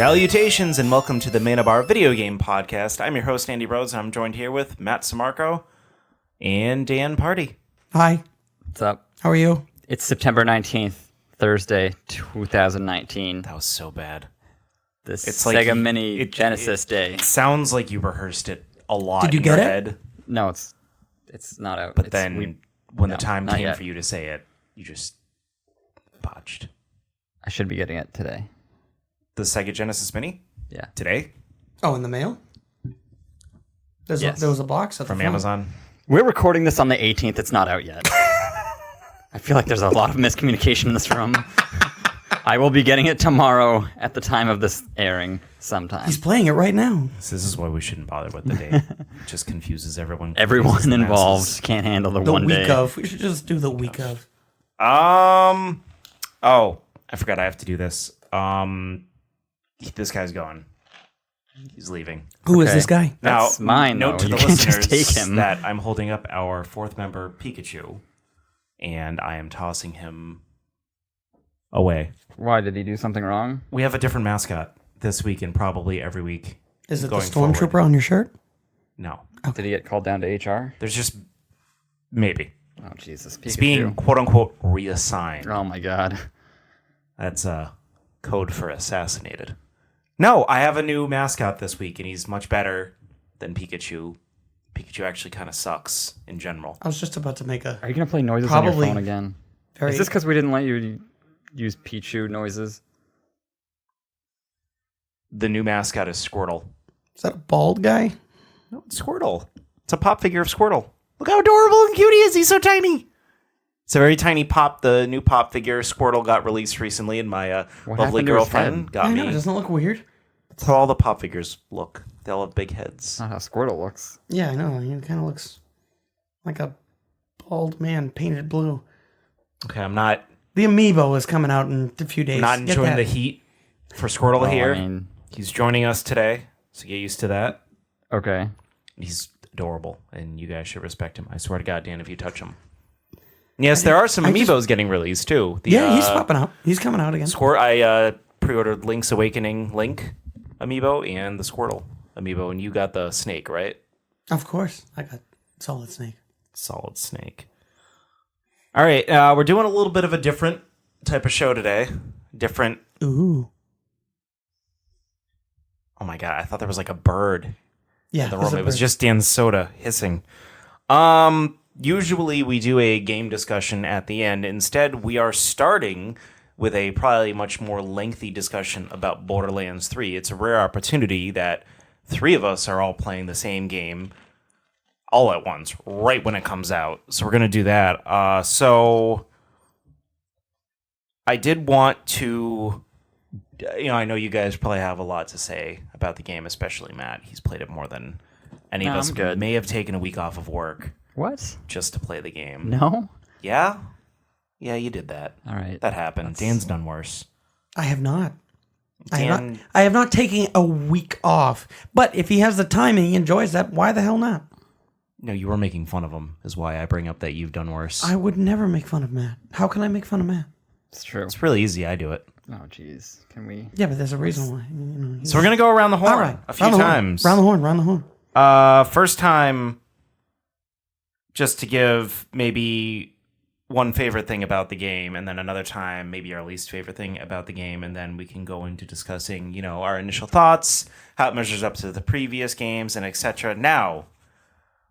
Salutations and welcome to the Manabar Video Game Podcast. I'm your host, Andy Rhodes, and I'm joined here with Matt Samarco and Dan Party. Hi. What's up? How are you? It's September 19th, Thursday, 2019. That was so bad. This It's Sega like Mini Genesis Day. It sounds like you rehearsed it a lot Did you in get your it? head. No, it's not out. But then when the time not came yet. for you to say it, you just botched. I should be getting it today. The Sega Genesis Mini? Yeah. Today? Oh, in the mail? Yes. There was a box at From the front. Amazon? We're recording this on the 18th. It's not out yet. I feel like there's a lot of miscommunication in this room. I will be getting it tomorrow at the time of this airing sometime. He's playing it right now. This is why we shouldn't bother with the date. It just confuses everyone. Confuses Everyone the involved masses. can't handle the The one week day. of. We should just do the week of. Oh, I forgot I have to do this. This guy's going. He's leaving. Who is Okay. this guy? That's now, mine, note though. to You the can't just listeners take him. that I'm holding up our fourth member, Pikachu, and I am tossing him away. Why, did he do something wrong? We have a different mascot this week and probably every week. Is it the going forward. stormtrooper on your shirt? No. Did he get called down to HR? There's just maybe. Oh, Jesus. It's Pikachu. being quote-unquote reassigned. Oh, my God. That's code for assassinated. No, I have a new mascot this week, and he's much better than Pikachu. Pikachu actually kind of sucks in general. I was just about to make a Are you going to play noises on Probably your phone again? very... Is this because we didn't let you use Pichu noises? The new mascot is Squirtle. Is that a bald guy? No, it's Squirtle. It's a pop figure of Squirtle. Look how adorable and cute he is. He's so tiny. It's a very tiny pop. The new pop figure Squirtle got released recently, and my What lovely happened to his girlfriend head? got I know, me. doesn't it look weird? That's how all the pop figures look. They all have big heads. Not how Squirtle looks. Yeah, I know. He kind of looks like a bald man painted blue. Okay, I'm not The amiibo is coming out in a few days. Get enjoying that. the heat for Squirtle Well, here. I mean, He's joining us today, so get used to that. okay. He's adorable, and you guys should respect him. I swear to God, Dan, if you touch him. Yes, there are some amiibos getting released too. The, Yeah, he's popping out. He's coming out again. I pre-ordered Link's Awakening Link amiibo and the Squirtle amiibo, and you got the snake, right? Of course. I got Solid Snake. Solid Snake. All right, we're doing a little bit of a different type of show today. Different. Ooh. Oh my God, I thought there was like a bird Yeah. in the there's room. a It was bird. just Dan's soda hissing. Usually we do a game discussion at the end. Instead, we are starting with a probably much more lengthy discussion about Borderlands 3. It's a rare opportunity that three of us are all playing the same game all at once, right when it comes out. So we're going to do that. So I did want to... I know you guys probably have a lot to say about the game, especially Matt. He's played it more than any of No, us. I'm good. May have taken a week off of work What? just to play the game. No? Yeah? Yeah, you did that. All right. That happened. Dan's done worse. I have not. Dan, I have not taken a week off. But if he has the time and he enjoys that, why the hell not? no, you were making fun of him, is why I bring up that you've done worse. I would never make fun of Matt. How can I make fun of Matt? It's true. It's really easy. I do it. Oh, jeez. Can we... Yeah, but there's a reason why. You know, So we're going to go around the horn all right. a few Round the horn. times. Round the horn. Round the horn. First time, just to give maybe one favorite thing about the game, and then another time, maybe our least favorite thing about the game, and then we can go into discussing, our initial thoughts, how it measures up to the previous games, and etc. Now,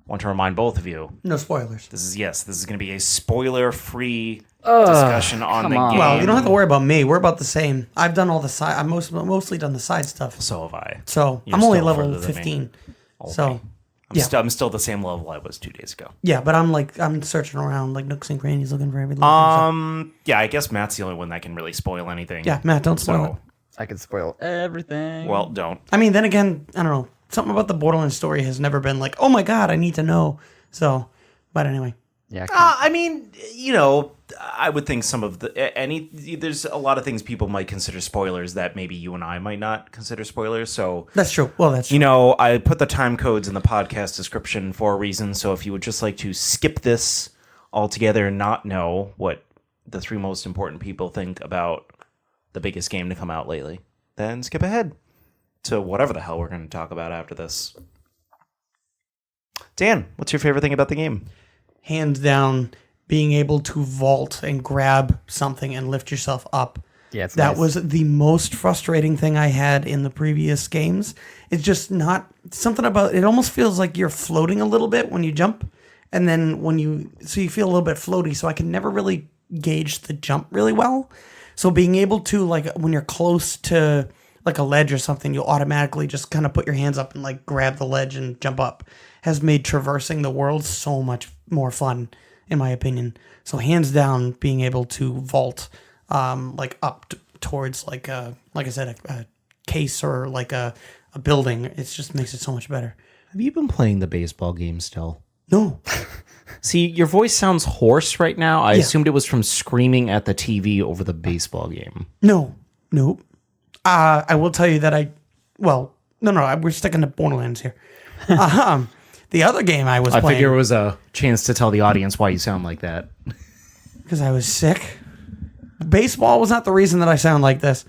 I want to remind both of you, No spoilers. this is going to be a spoiler-free discussion on come the on. game. Well, you don't have to worry about me. We're about the same. I've done all the side. I've mostly done the side stuff. So have I. So You're I'm only still level further than me. 15. Okay. So I'm, I'm still the same level I was 2 days ago. yeah, but I'm searching around like nooks and crannies looking for every little thing. Yeah, I guess Matt's the only one that can really spoil anything. Yeah, Matt, don't spoil it. So, I could spoil everything. well, don't. I mean, then again, I don't know. Something about the Borderlands story has never been like, oh my god, I need to know. So, but anyway. Yeah. I mean, I would think some of there's a lot of things people might consider spoilers that maybe you and I might not consider spoilers. So That's true. Well, that's true. I put the time codes in the podcast description for a reason. So if you would just like to skip this altogether and not know what the three most important people think about the biggest game to come out lately, then skip ahead to whatever the hell we're going to talk about after this. Dan, what's your favorite thing about the game? Hands down, being able to vault and grab something and lift yourself up. Yeah, it's that nice. was the most frustrating thing I had in the previous games. It's just not something about it. Almost feels like you're floating a little bit when you jump, and then you feel a little bit floaty. So I can never really gauge the jump really well. So being able to, like, when you're close to like a ledge or something, you'll automatically just kind of put your hands up and like grab the ledge and jump up, has made traversing the world so much more fun, in my opinion. So hands down, being able to vault like up towards like I said, a case or like a building, it just makes it so much better. Have you been playing the baseball game still? No. See, your voice sounds hoarse right now. I assumed it was from screaming at the TV over the baseball game. No. I will tell you that we're sticking to Borderlands here. The other game I was I playing, figure it was a chance to tell the audience why you sound like that. because I was sick. Baseball was not the reason that I sound like this.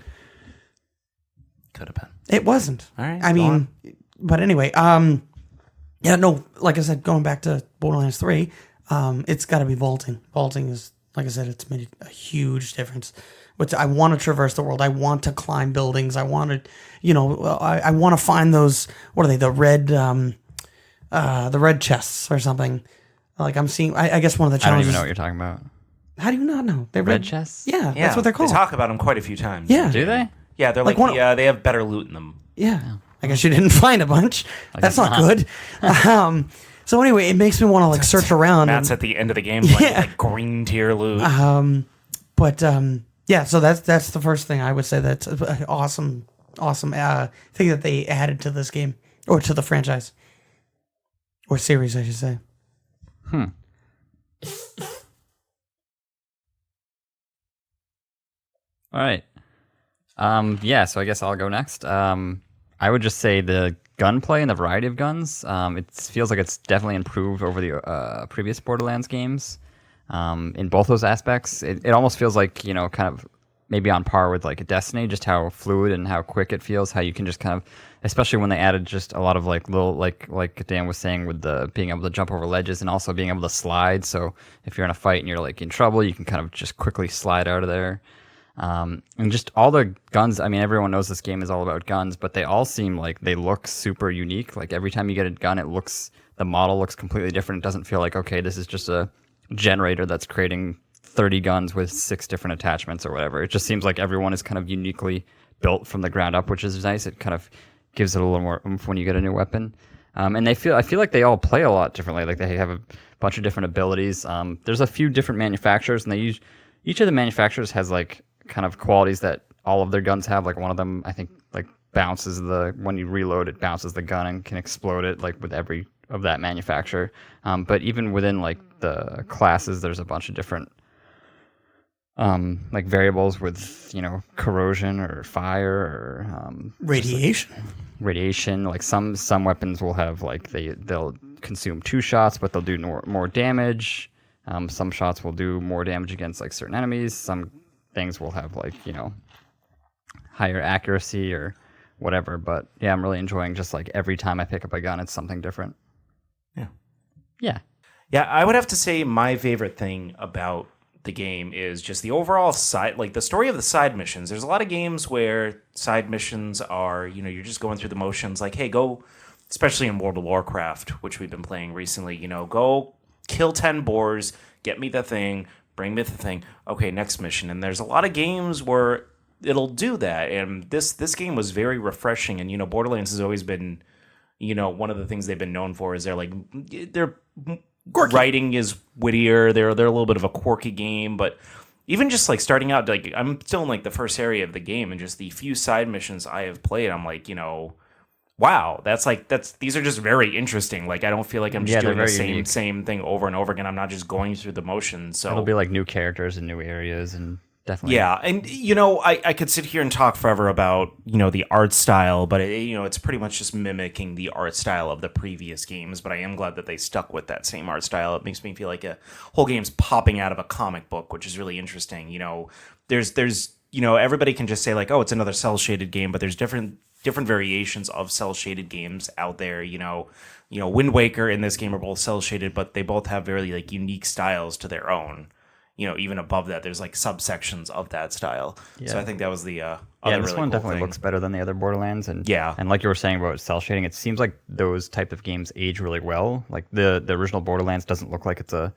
Could have been. It wasn't. All right, I go mean, on. but anyway, yeah, no, like I said, going back to Borderlands 3, it's got to be vaulting. Vaulting is, like I said, it's made a huge difference. Which I want to traverse the world. I want to climb buildings. I want to, I want to find those. What are they? The red chests or something. Like I'm seeing. I guess one of the I don't challenges. even know what you're talking about. How do you not know? They're Red chests? Yeah, that's what they're called. They talk about them quite a few times. Yeah. Do they? Yeah, they're Like like, one- they have better loot in them. Yeah. I guess you didn't find a bunch. That's guess not good. So anyway, it makes me want to like search around. Matt's at the end of the game playing like green tier loot. But yeah, so that's the first thing I would say. That's an awesome thing that they added to this game, or to the franchise, or series, I should say. All right. Yeah, so I guess I'll go next. I would just say the gunplay and the variety of guns, it feels like it's definitely improved over the previous Borderlands games. In both those aspects, it almost feels like, kind of maybe on par with like a Destiny, just how fluid and how quick it feels, how you can just kind of, especially when they added just a lot of like little, like Dan was saying, with the being able to jump over ledges and also being able to slide. So if you're in a fight and you're like in trouble, you can kind of just quickly slide out of there. And just all the guns, I mean, everyone knows this game is all about guns, but they all seem like they look super unique. Like every time you get a gun, the model looks completely different. It doesn't feel like, okay, this is just a generator that's creating 30 guns with 6 different attachments or whatever. It just seems like everyone is kind of uniquely built from the ground up, which is nice. It kind of gives it a little more oomph when you get a new weapon. And I feel like they all play a lot differently. Like they have a bunch of different abilities. There's a few different manufacturers, and each of the manufacturers has like kind of qualities that all of their guns have. Like one of them, I think, like bounces when you reload, it bounces the gun and can explode it, like with every of that manufacturer. But even within like the classes, there's a bunch of different like variables with, corrosion or fire or radiation. Like some weapons will have like they'll consume 2 shots, but they'll do more damage. Some shots will do more damage against like certain enemies. Some things will have like, higher accuracy or whatever. But yeah, I'm really enjoying just like every time I pick up a gun, it's something different. Yeah. Yeah, I would have to say my favorite thing about the game is just the overall the story of the side missions. There's a lot of games where side missions are, you're just going through the motions, like, hey, go, especially in World of Warcraft, which we've been playing recently, go kill 10 boars, get me the thing, bring me the thing. Okay, next mission. And there's a lot of games where it'll do that. And this game was very refreshing. And, Borderlands has always been, one of the things they've been known for is they're quirky. Writing is wittier. They're a little bit of a quirky game, but even just like starting out, like I'm still in like the first area of the game, and just the few side missions I have played, I'm like, wow, these are just very interesting. Like I don't feel like I'm just doing the same thing over and over again. I'm not just going through the motions. So it'll be like new characters and new areas and. Definitely. Yeah, and I could sit here and talk forever about the art style, but it's pretty much just mimicking the art style of the previous games. But I am glad that they stuck with that same art style. It makes me feel like a whole game's popping out of a comic book, which is really interesting. There's everybody can just say like, oh, it's another cell shaded game, but there's different variations of cell shaded games out there. Wind Waker and this game are both cell shaded, but they both have very like unique styles to their own. Even above that, there's like subsections of that style. Yeah. So I think that was the other this really one cool definitely thing. looks better than the other Borderlands, and yeah, and like you were saying about cell shading, it seems like those type of games age really well. Like the original Borderlands doesn't look like it's a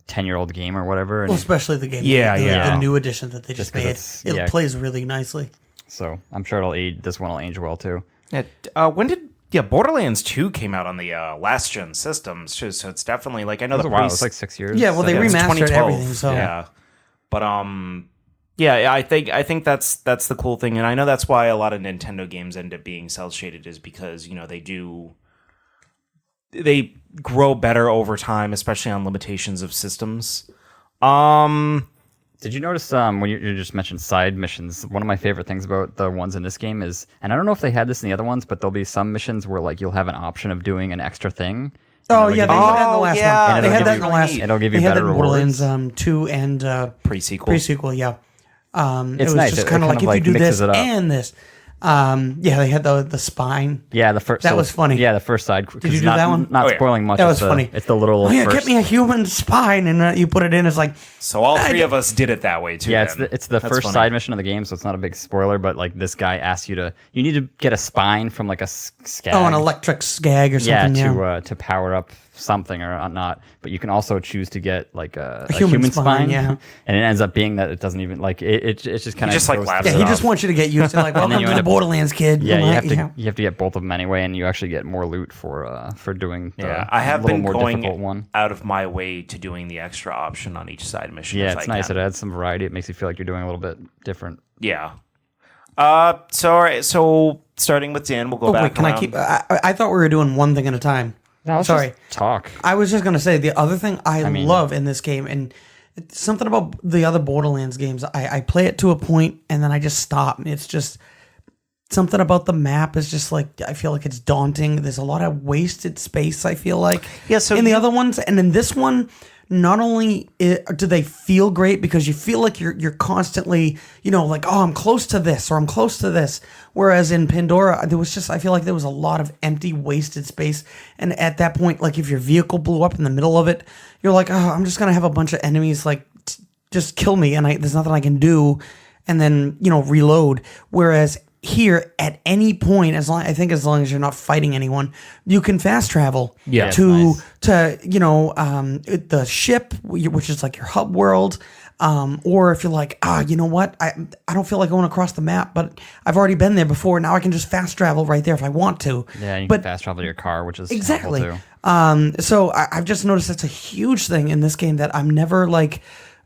10-year-old game or whatever. And especially the game. The new edition that they just made. It plays really nicely. So I'm sure this one will age well too. Yeah. When did Borderlands 2 came out on the last gen systems too, so it's definitely like I know it was like 6 years. Yeah, well they remastered everything. So but I think that's the cool thing, and I know that's why a lot of Nintendo games end up being cel shaded is because they grow better over time, especially on limitations of systems. Did you notice when you just mentioned side missions? One of my favorite things about the ones in this game is, and I don't know if they had this in the other ones, but there'll be some missions where like you'll have an option of doing an extra thing. Oh yeah, they had that in the last one. They had that in the last. It'll give you better rewards. Borderlands 2 and pre-sequel. Yeah. It's it was nice. just kind of like if you do this and this. They had the spine. Yeah, the first. That was funny. Yeah, the first side. Did you do that one? Not spoiling much. That was funny. It's the little. Oh yeah, get me a human spine, and you put it in. It's like. So all three of us did it that way too. Yeah, it's the first side mission of the game, so it's not a big spoiler. But like this guy asks you need to get a spine from like a skag. Oh, an electric skag or something. Yeah, to power up something or not. But you can also choose to get like a human spine. Yeah, and it ends up being that it doesn't even like it's just kind of just like laughs. Yeah, he just wants you to get used to like welcome to the Borderlands, kid. Yeah, you have to get both of them anyway, and you actually get more loot for doing. I have been more going difficult one. out of my way to doing the extra option on each side mission. Yeah, it's nice. It adds some variety. It makes you feel like you're doing a little bit different. Yeah. So all right. So starting with Dan, we'll go back. Wait, can I keep? I thought we were doing one thing at a time. No, sorry. Talk. I was just gonna say the other thing I love in this game, and it's something about the other Borderlands games. I play it to a point and then I just stop. It's just something about the map is just like I feel like it's daunting. There's a lot of wasted space. I feel like So in the other ones, and in this one, not only do they feel great because you feel like you're constantly, like, oh, I'm close to this or I'm close to this. Whereas in Pandora, I feel like there was a lot of empty, wasted space. And at that point, like if your vehicle blew up in the middle of it, you're like, oh, I'm just going to have a bunch of enemies like just kill me. And there's nothing I can do. And then, reload. Whereas here at any point, as long as you're not fighting anyone, you can fast travel to the ship, which is like your hub world, or if you're like, you know what, I don't feel like going across the map, but I've already been there before. Now I can just fast travel right there if I want to. Yeah, you can fast travel to your car, which is exactly. Helpful too. So I've just noticed that's a huge thing in this game that I'm never like,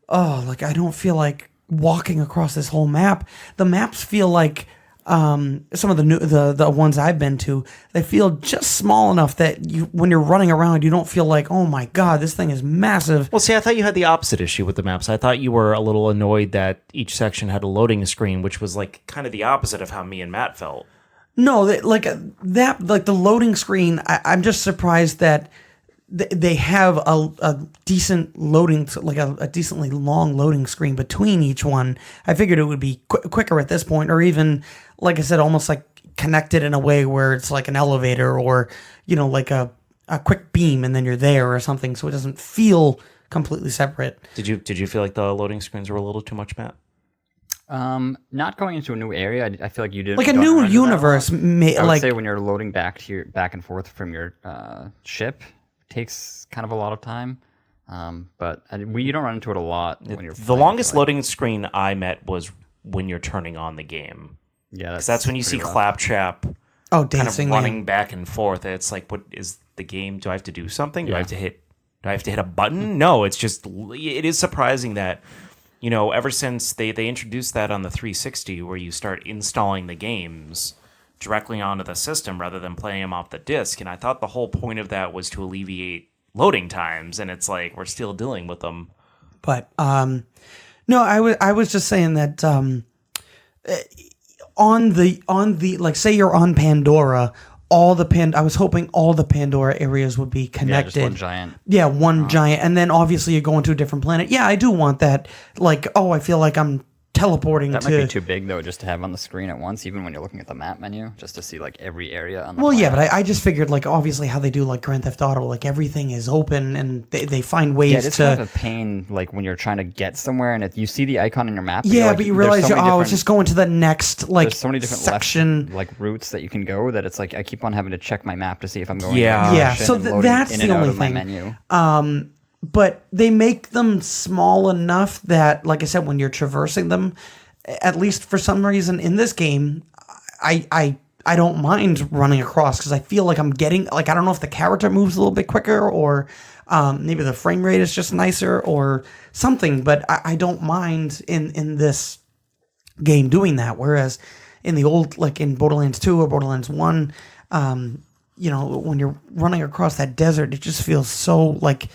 I don't feel like walking across this whole map. The maps feel like. Some of the ones I've been to, they feel just small enough that when you're running around, you don't feel like, oh my god, this thing is massive. Well, see, I thought you had the opposite issue with the maps. I thought you were a little annoyed that each section had a loading screen, which was like kind of the opposite of how me and Matt felt. No, the loading screen. I'm just surprised that they have a decent loading, like a decently long loading screen between each one. I figured it would be quicker at this point, or even, like I said, almost like connected in a way where it's like an elevator or, like a quick beam and then you're there or something. So it doesn't feel completely separate. Did you feel like the loading screens were a little too much, Matt? Not going into a new area. I feel like you did like a new universe. I would say when you're loading back and forth from your ship. Takes kind of a lot of time, but you don't run into it a lot when you're. The longest loading screen I met was when you're turning on the game. Yeah, that's when you see Claptrap. Dancing, kind of running back and forth. It's like, what is the game? Do I have to do something? Do I have to hit a button? No, it's just. It is surprising that, ever since they introduced that on the 360, where you start installing the games directly onto the system rather than playing them off the disc, and I thought the whole point of that was to alleviate loading times, and it's like we're still dealing with them. But no, I was just saying that on the like, say you're on Pandora, I was hoping all the Pandora areas would be connected. Yeah, just one giant. Yeah, one giant, and then obviously you're going to a different planet. Yeah, I do want that. Like, I feel like I'm teleporting That to. might be too big though, just to have on the screen at once, even when you're looking at the map menu, just to see like every area on the Well, yeah, planet. but I just figured, like, obviously how they do, like, Grand Theft Auto, like, everything is open, and they find ways Yeah, it's to... kind of a pain, like when you're trying to get somewhere and you see the icon in your map. Yeah, like, but you there's realize, so many it's different- just going to the next, like, there's so many different section. left, like routes that you can go that it's like I keep on having to check my map to see if I'm going. Yeah. in the Yeah, direction so and loading that's in the and out only of my thing. menu. But they make them small enough that, like I said, when you're traversing them, at least for some reason in this game, I don't mind running across because I feel like I'm getting, like, I don't know if the character moves a little bit quicker or maybe the frame rate is just nicer or something, but I don't mind in this game doing that. Whereas in the old, like in Borderlands 2 or Borderlands 1, when you're running across that desert, it just feels so like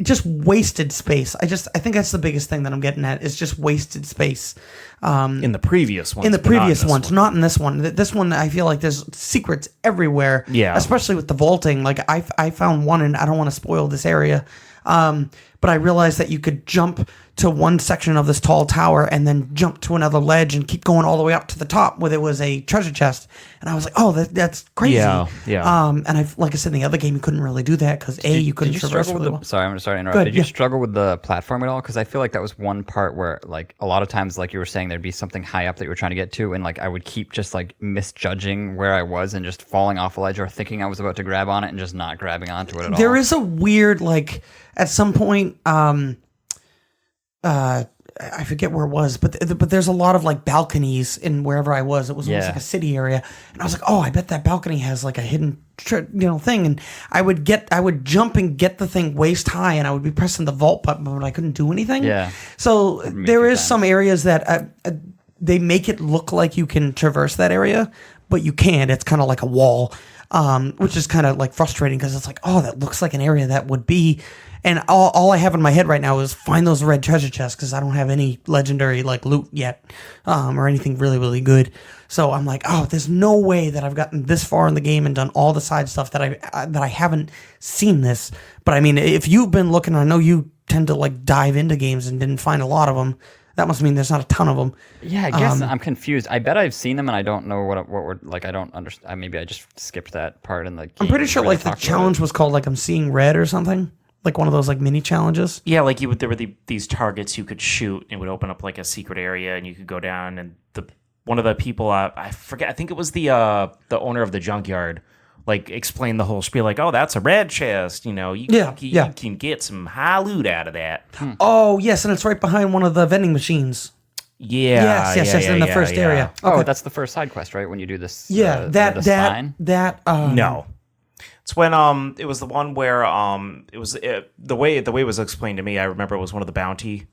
just wasted space. I think that's the biggest thing that I'm getting at is just wasted space. In the previous ones. In the but not previous this ones, one. not in this one. This one, I feel like there's secrets everywhere. Yeah. Especially with the vaulting. Like I found one, and I don't want to spoil this area, but I realized that you could jump to one section of this tall tower and then jump to another ledge and keep going all the way up to the top where there was a treasure chest. And I was like, oh, that's crazy. Yeah. And like I said, in the other game, you couldn't really do that because you couldn't Did you traverse struggle really with well. Sorry, I'm sorry to interrupt. Go ahead, Did you yeah. struggle with the platform at all? Because I feel like that was one part where, like, a lot of times, like you were saying, there'd be something high up that you were trying to get to, and like I would keep just like misjudging where I was and just falling off a ledge or thinking I was about to grab on it and just not grabbing onto it at all. There is a weird, like, at some point, I forget where it was, but there's a lot of like balconies in wherever I was. It was almost Yeah. like a city area, and I was like, oh, I bet that balcony has like a hidden, thing. And I would jump and get the thing waist high, and I would be pressing the vault button, but I couldn't do anything. Yeah. So me a there few is some areas that they make it look like you can traverse that area, but you can't. It's kind of like a wall, which is kind of like frustrating because it's like, oh, that looks like an area that would be. And all I have in my head right now is find those red treasure chests because I don't have any legendary like loot yet, or anything really, really good. So I'm like, oh, there's no way that I've gotten this far in the game and done all the side stuff that I haven't seen this. But I mean, if you've been looking, I know you tend to like dive into games and didn't find a lot of them. That must mean there's not a ton of them. Yeah, I guess I'm confused. I bet I've seen them and I don't know what we're like. I don't understand. Maybe I just skipped that part in the game. I'm pretty sure where they like the talked about challenge it. was called like I'm seeing red or something. Like one of those like mini challenges. Yeah, like there were these targets you could shoot, and it would open up like a secret area, and you could go down. And one of the people, I forget, I think it was the owner of the junkyard, like explained the whole spiel, like, oh, that's a red chest, you can get some high loot out of that. Oh yes, and it's right behind one of the vending machines. Yeah, Yes, in the first area. Oh, Okay. that's the first side quest, right? When you do this. Yeah, the sign. No. It's when it was the one where the way it was explained to me. I remember it was one of the bounty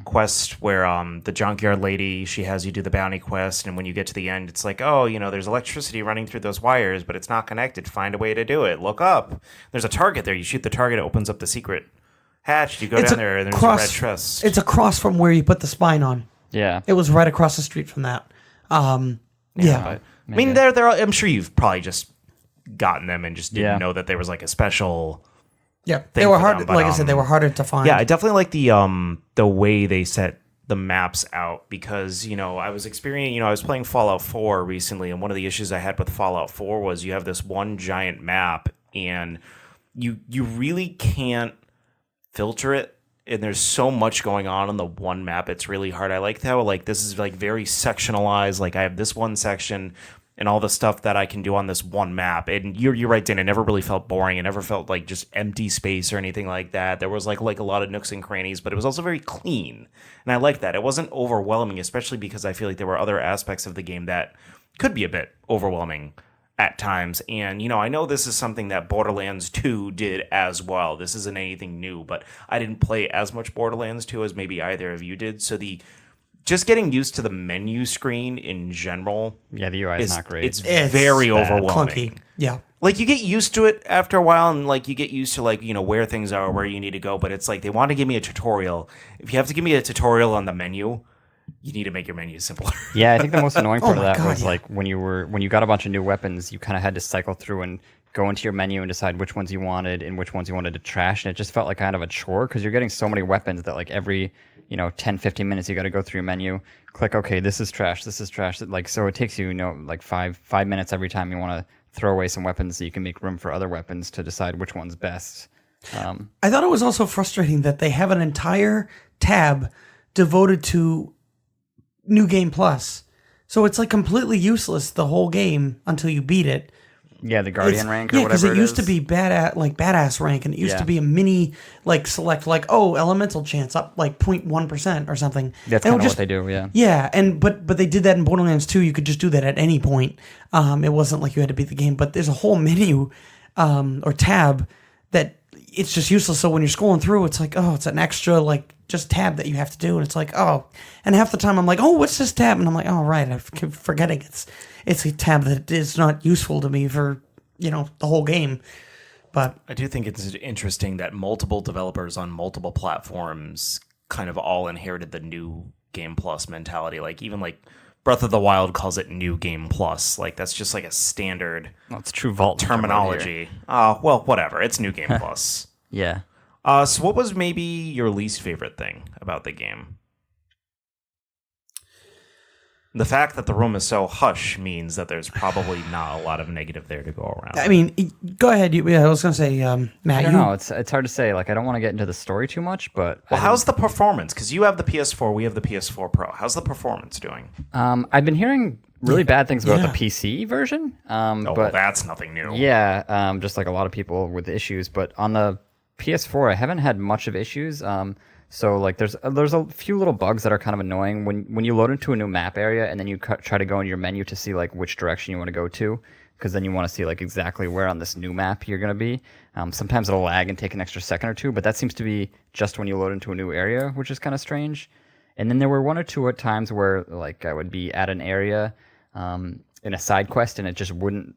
quests where the junkyard lady, she has you do the bounty quest, and when you get to the end, it's like, oh, there's electricity running through those wires, but it's not connected. Find a way to do it. Look up. There's a target there. You shoot the target, it opens up the secret hatch. You go down there, and there's a red chest. It's across from where you put the spine on. Yeah. It was right across the street from that. Yeah. But, I mean, they're. I'm sure you've probably just gotten them and just didn't know that there was like a special. Yeah, thing they were for hard. them, but, like I said, they were harder to find. Yeah, I definitely like the way they set the maps out because I was experiencing I was playing Fallout 4 recently, and one of the issues I had with Fallout 4 was you have this one giant map and you really can't filter it, and there's so much going on the one map. It's really hard. I like how like this is like very sectionalized. Like I have this one section and all the stuff that I can do on this one map. And you're right, Dan. It never really felt boring. It never felt like just empty space or anything like that. There was like a lot of nooks and crannies, but it was also very clean. And I like that. It wasn't overwhelming, especially because I feel like there were other aspects of the game that could be a bit overwhelming at times. And, I know this is something that Borderlands 2 did as well. This isn't anything new, but I didn't play as much Borderlands 2 as maybe either of you did. So just getting used to the menu screen in general. Yeah, the UI is not great. It's very overwhelming. clunky. Yeah. Like you get used to it after a while, and like you get used to like where things are, where you need to go. But it's like they want to give me a tutorial. If you have to give me a tutorial on the menu, you need to make your menu simpler. Yeah, I think the most annoying part of my that God, was yeah. like when you got a bunch of new weapons, you kind of had to cycle through and go into your menu and decide which ones you wanted and which ones you wanted to trash, and it just felt like kind of a chore because you're getting so many weapons that like every 10, 15 minutes, you got to go through your menu, click, okay, this is trash. Like, so it takes you, like 5 minutes every time you want to throw away some weapons so you can make room for other weapons to decide which one's best. I thought it was also frustrating that they have an entire tab devoted to New Game Plus. So it's like completely useless the whole game until you beat it. Yeah, the Guardian rank or yeah, whatever because it used to be badass rank, and it used to be a mini select elemental chance up 0.1% or something. That's kind of what they do, yeah. Yeah, but they did that in Borderlands 2. You could just do that at any point. It wasn't like you had to beat the game, but there's a whole menu or tab that it's just useless. So when you're scrolling through, it's like, oh, it's an extra just tab that you have to do, and it's like, oh, and half the time I'm like, oh, what's this tab? And I'm like, oh, right, I keep forgetting it's a tab that is not useful to me for the whole game. But I do think it's interesting that multiple developers on multiple platforms kind of all inherited the New Game Plus mentality. Even Breath of the Wild calls it New Game Plus. That's just a standard it's true Vault terminology. Well, whatever. It's New Game Plus. Yeah. So what was maybe your least favorite thing about the game? The fact that the room is so hush means that there's probably not a lot of negative there to go around. I mean, go ahead. I was going to say, Matt. I don't know. It's hard to say. I don't want to get into the story too much, but well, how's the performance? Because you have the PS4, we have the PS4 Pro. How's the performance doing? I've been hearing really bad things about the PC version. But well, that's nothing new. Yeah, just like a lot of people with issues. But on the PS4, I haven't had much of issues. So there's a few little bugs that are kind of annoying when you load into a new map area and then you try to go in your menu to see which direction you want to go to, because then you want to see exactly where on this new map you're going to be. Sometimes it'll lag and take an extra second or two, but that seems to be just when you load into a new area, which is kind of strange. And then there were one or two times where I would be at an area in a side quest and it just wouldn't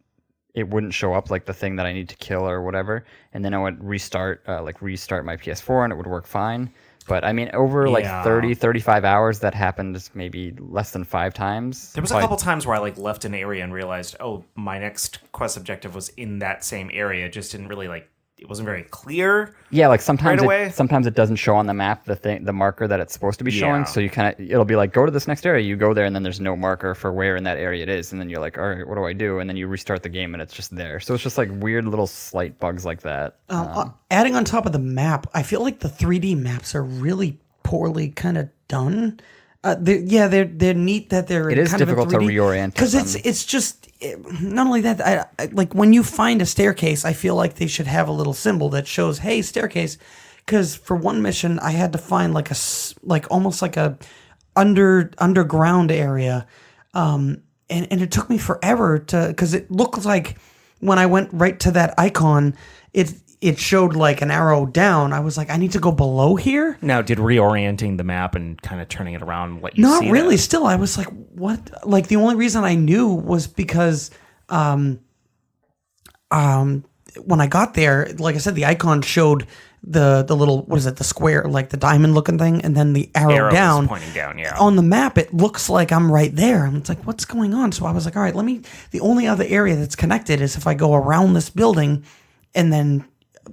show up the thing that I need to kill or whatever, and then I would restart my PS4 and it would work fine. But I mean, over 30, 35 hours, that happened maybe less than 5 times. There was a couple times where I left an area and realized, oh, my next quest objective was in that same area. It just didn't really it wasn't very clear. Yeah, sometimes right sometimes it doesn't show on the map the marker that it's supposed to be showing. So you it'll be go to this next area. You go there and then there's no marker for where in that area it is, and then you're all right, what do I do? And then you restart the game and it's just there. So it's just weird little slight bugs like that. Adding on top of the map, I feel like the 3D maps are really poorly kind of done. They're neat that they're. It is kind difficult of to reorient because it's just not only that. I when you find a staircase, I feel like they should have a little symbol that shows, "Hey, staircase." Because for one mission, I had to find almost a underground area, and it took me forever because it looked like when I went right to that icon, it showed an arrow down. I was like, I need to go below here. Now, did reorienting the map and kind of turning it around let you Not see really. that? Still, I was like, what? The only reason I knew was because when I got there, like I said, the icon showed the little, what is it, the square, the diamond looking thing, and then the arrow down. Pointing down, yeah. On the map, it looks like I'm right there. And it's like, what's going on? So I was like, all right, the only other area that's connected is if I go around this building and then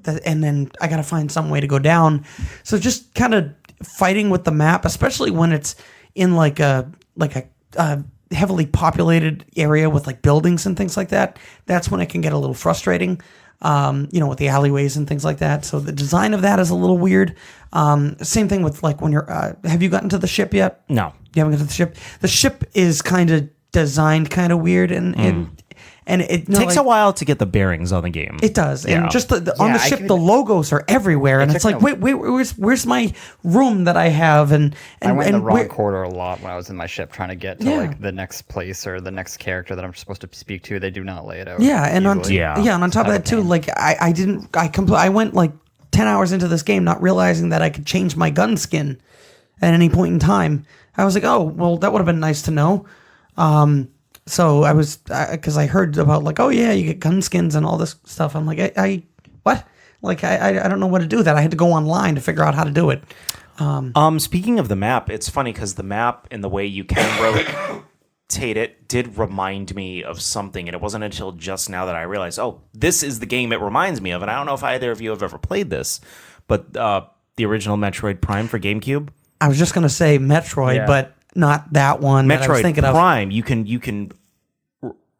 I got to find some way to go down. So just kind of fighting with the map, especially when it's in a heavily populated area with like buildings and things like that, that's when it can get a little frustrating, with the alleyways and things like that. So the design of that is a little weird. Same thing with like when you're, have you gotten to the ship yet? No. You haven't gotten to the ship? The ship is kind of designed kind of weird and it takes a while to get the bearings on the game. It does. Yeah. And just on the ship, the logos are everywhere. And it's like, wait, where's my room that I have? And I went in the wrong corridor a lot when I was in my ship trying to get to like the next place or the next character that I'm supposed to speak to. They do not lay it out. Yeah. And on easily. top of that too, like I went like 10 hours into this game not realizing that I could change my gun skin at any point in time. I was like, oh, well, that would have been nice to know. So I was, because I heard about like, oh yeah, you get gun skins and all this stuff. I'm like, what? Like, I don't know what to do with that. I had to go online to figure out how to do it. Speaking of the map, it's funny because the map and the way you can rotate it did remind me of something. And it wasn't until just now that I realized, oh, this is the game it reminds me of. And I don't know if either of you have ever played this, but the original Metroid Prime for GameCube. I was just gonna say Metroid, but not that one. That I was Metroid thinking of. Prime, you can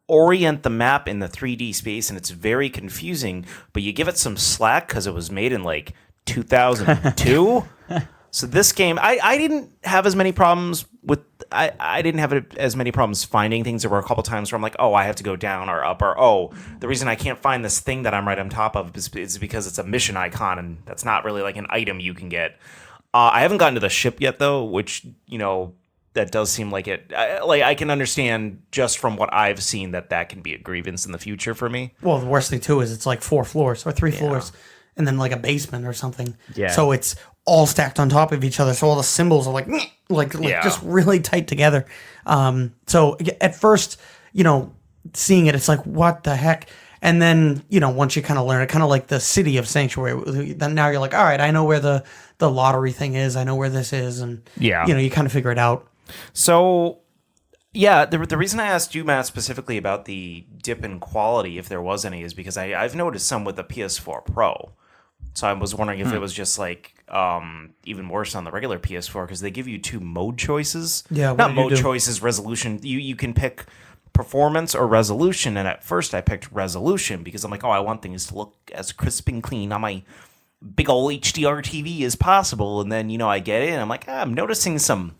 orient the map in the 3D space, and it's very confusing. But you give it some slack because it was made in like 2002. So this game, I didn't have as many problems with. I didn't have as many problems finding things. There were a couple times where I'm like, oh, I have to go down or up, or oh, the reason I can't find this thing that I'm right on top of is because it's a mission icon, and that's not really like an item you can get. I haven't gotten to the ship yet, though, which, that does seem like it. I can understand just from what I've seen that can be a grievance in the future for me. Well, the worst thing too is it's like 4 floors or 3 floors, and then like a basement or something. Yeah. So it's all stacked on top of each other. So all the symbols are like just really tight together. So at first, seeing it, it's like, what the heck? And then, once you kind of learn it, kind of like the city of Sanctuary, then now you're like, all right, I know where the lottery thing is. I know where this is. And, you kind of figure it out. So, yeah, the reason I asked you, Matt, specifically about the dip in quality, if there was any, is because I've noticed some with the PS4 Pro. So I was wondering if it was just like even worse on the regular PS4, because they give you 2 mode choices. Yeah, not mode choices, resolution. You can pick performance or resolution, and at first I picked resolution because I'm like, oh, I want things to look as crisp and clean on my big old HDR TV as possible. And then I get in, I'm like, I'm noticing some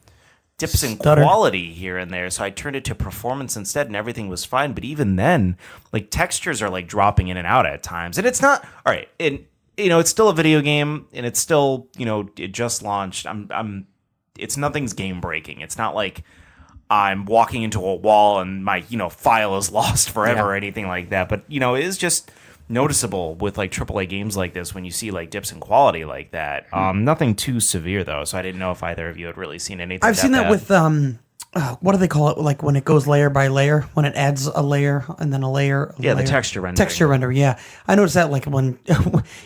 dips in quality here and there, so I turned it to performance instead, and everything was fine. But even then, like, textures are like dropping in and out at times, and it's not all right. And it's still a video game, and it's still it just launched. It's nothing's game breaking. It's not like I'm walking into a wall and my file is lost forever or anything like that. But it is just noticeable with like AAA games like this when you see like dips in quality like that. Nothing too severe though, so I didn't know if either of you had really seen anything. I've seen that with what do they call it? Like when it goes layer by layer, when it adds a layer and then a layer. The texture render. Texture render, yeah. I noticed that like when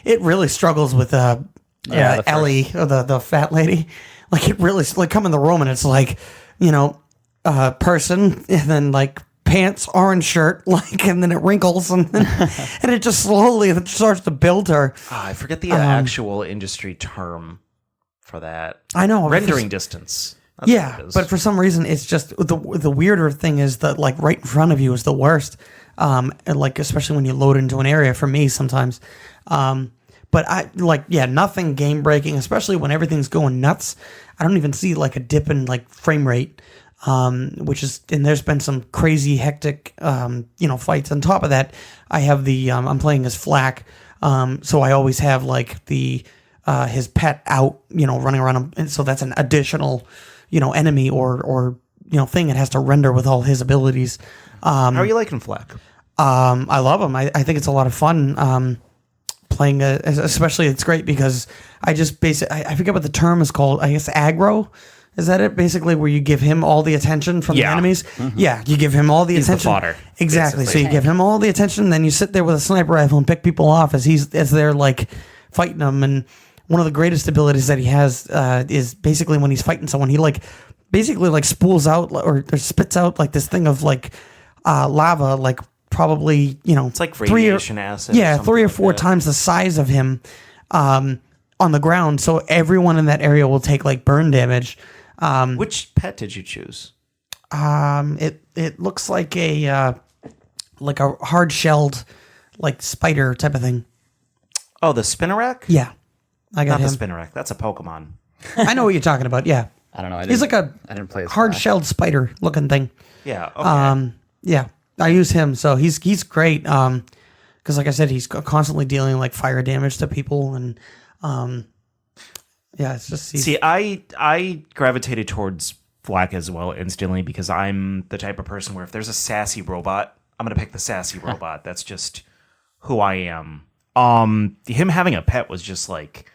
it really struggles with Ellie, or the fat lady. Like it really like come in the room and it's like person and then like pants, orange shirt, like, and then it wrinkles and it just slowly starts to build her. I forget the actual industry term for that. I know, rendering distance. That's but for some reason, it's just the weirder thing is that like right in front of you is the worst. And like especially when you load into an area. For me, sometimes. But nothing game breaking, especially when everything's going nuts. I don't even see like a dip in like frame rate. Which is, and there's been some crazy hectic, fights. On top of that, I have I'm playing as Flack. So I always have like his pet out, running around him. And so that's an additional, enemy or thing it has to render with all his abilities. How are you liking Flack? I love him. I think it's a lot of fun. Playing, especially it's great because I just I forget what the term is called. I guess aggro. Is that it? Basically, where you give him all the attention from the enemies? Mm-hmm. Yeah, you give him all the attention. The fodder. Exactly. Basically. So you give him all the attention, then you sit there with a sniper rifle and pick people off as they're like fighting them. And one of the greatest abilities that he has is basically when he's fighting someone, he like basically like spools out or spits out like this thing of like lava, like probably it's like radiation acid. Yeah, 3 or 4 times the size of him on the ground. So everyone in that area will take like burn damage. Which pet did you choose? It looks like a hard shelled like spider type of thing. Oh, the Spinnerack? Yeah, I got Not him. the Spinnerack. That's a Pokemon. I know what you're talking about. Yeah, I don't know. He's like a I didn't play hard shelled spider looking thing. Yeah. Okay. Yeah, I use him, so he's great. Because like I said, he's constantly dealing like fire damage to people and yeah, it's just... See, I gravitated towards Flack as well instantly because I'm the type of person where if there's a sassy robot, I'm going to pick the sassy robot. That's just who I am. Him having a pet was just like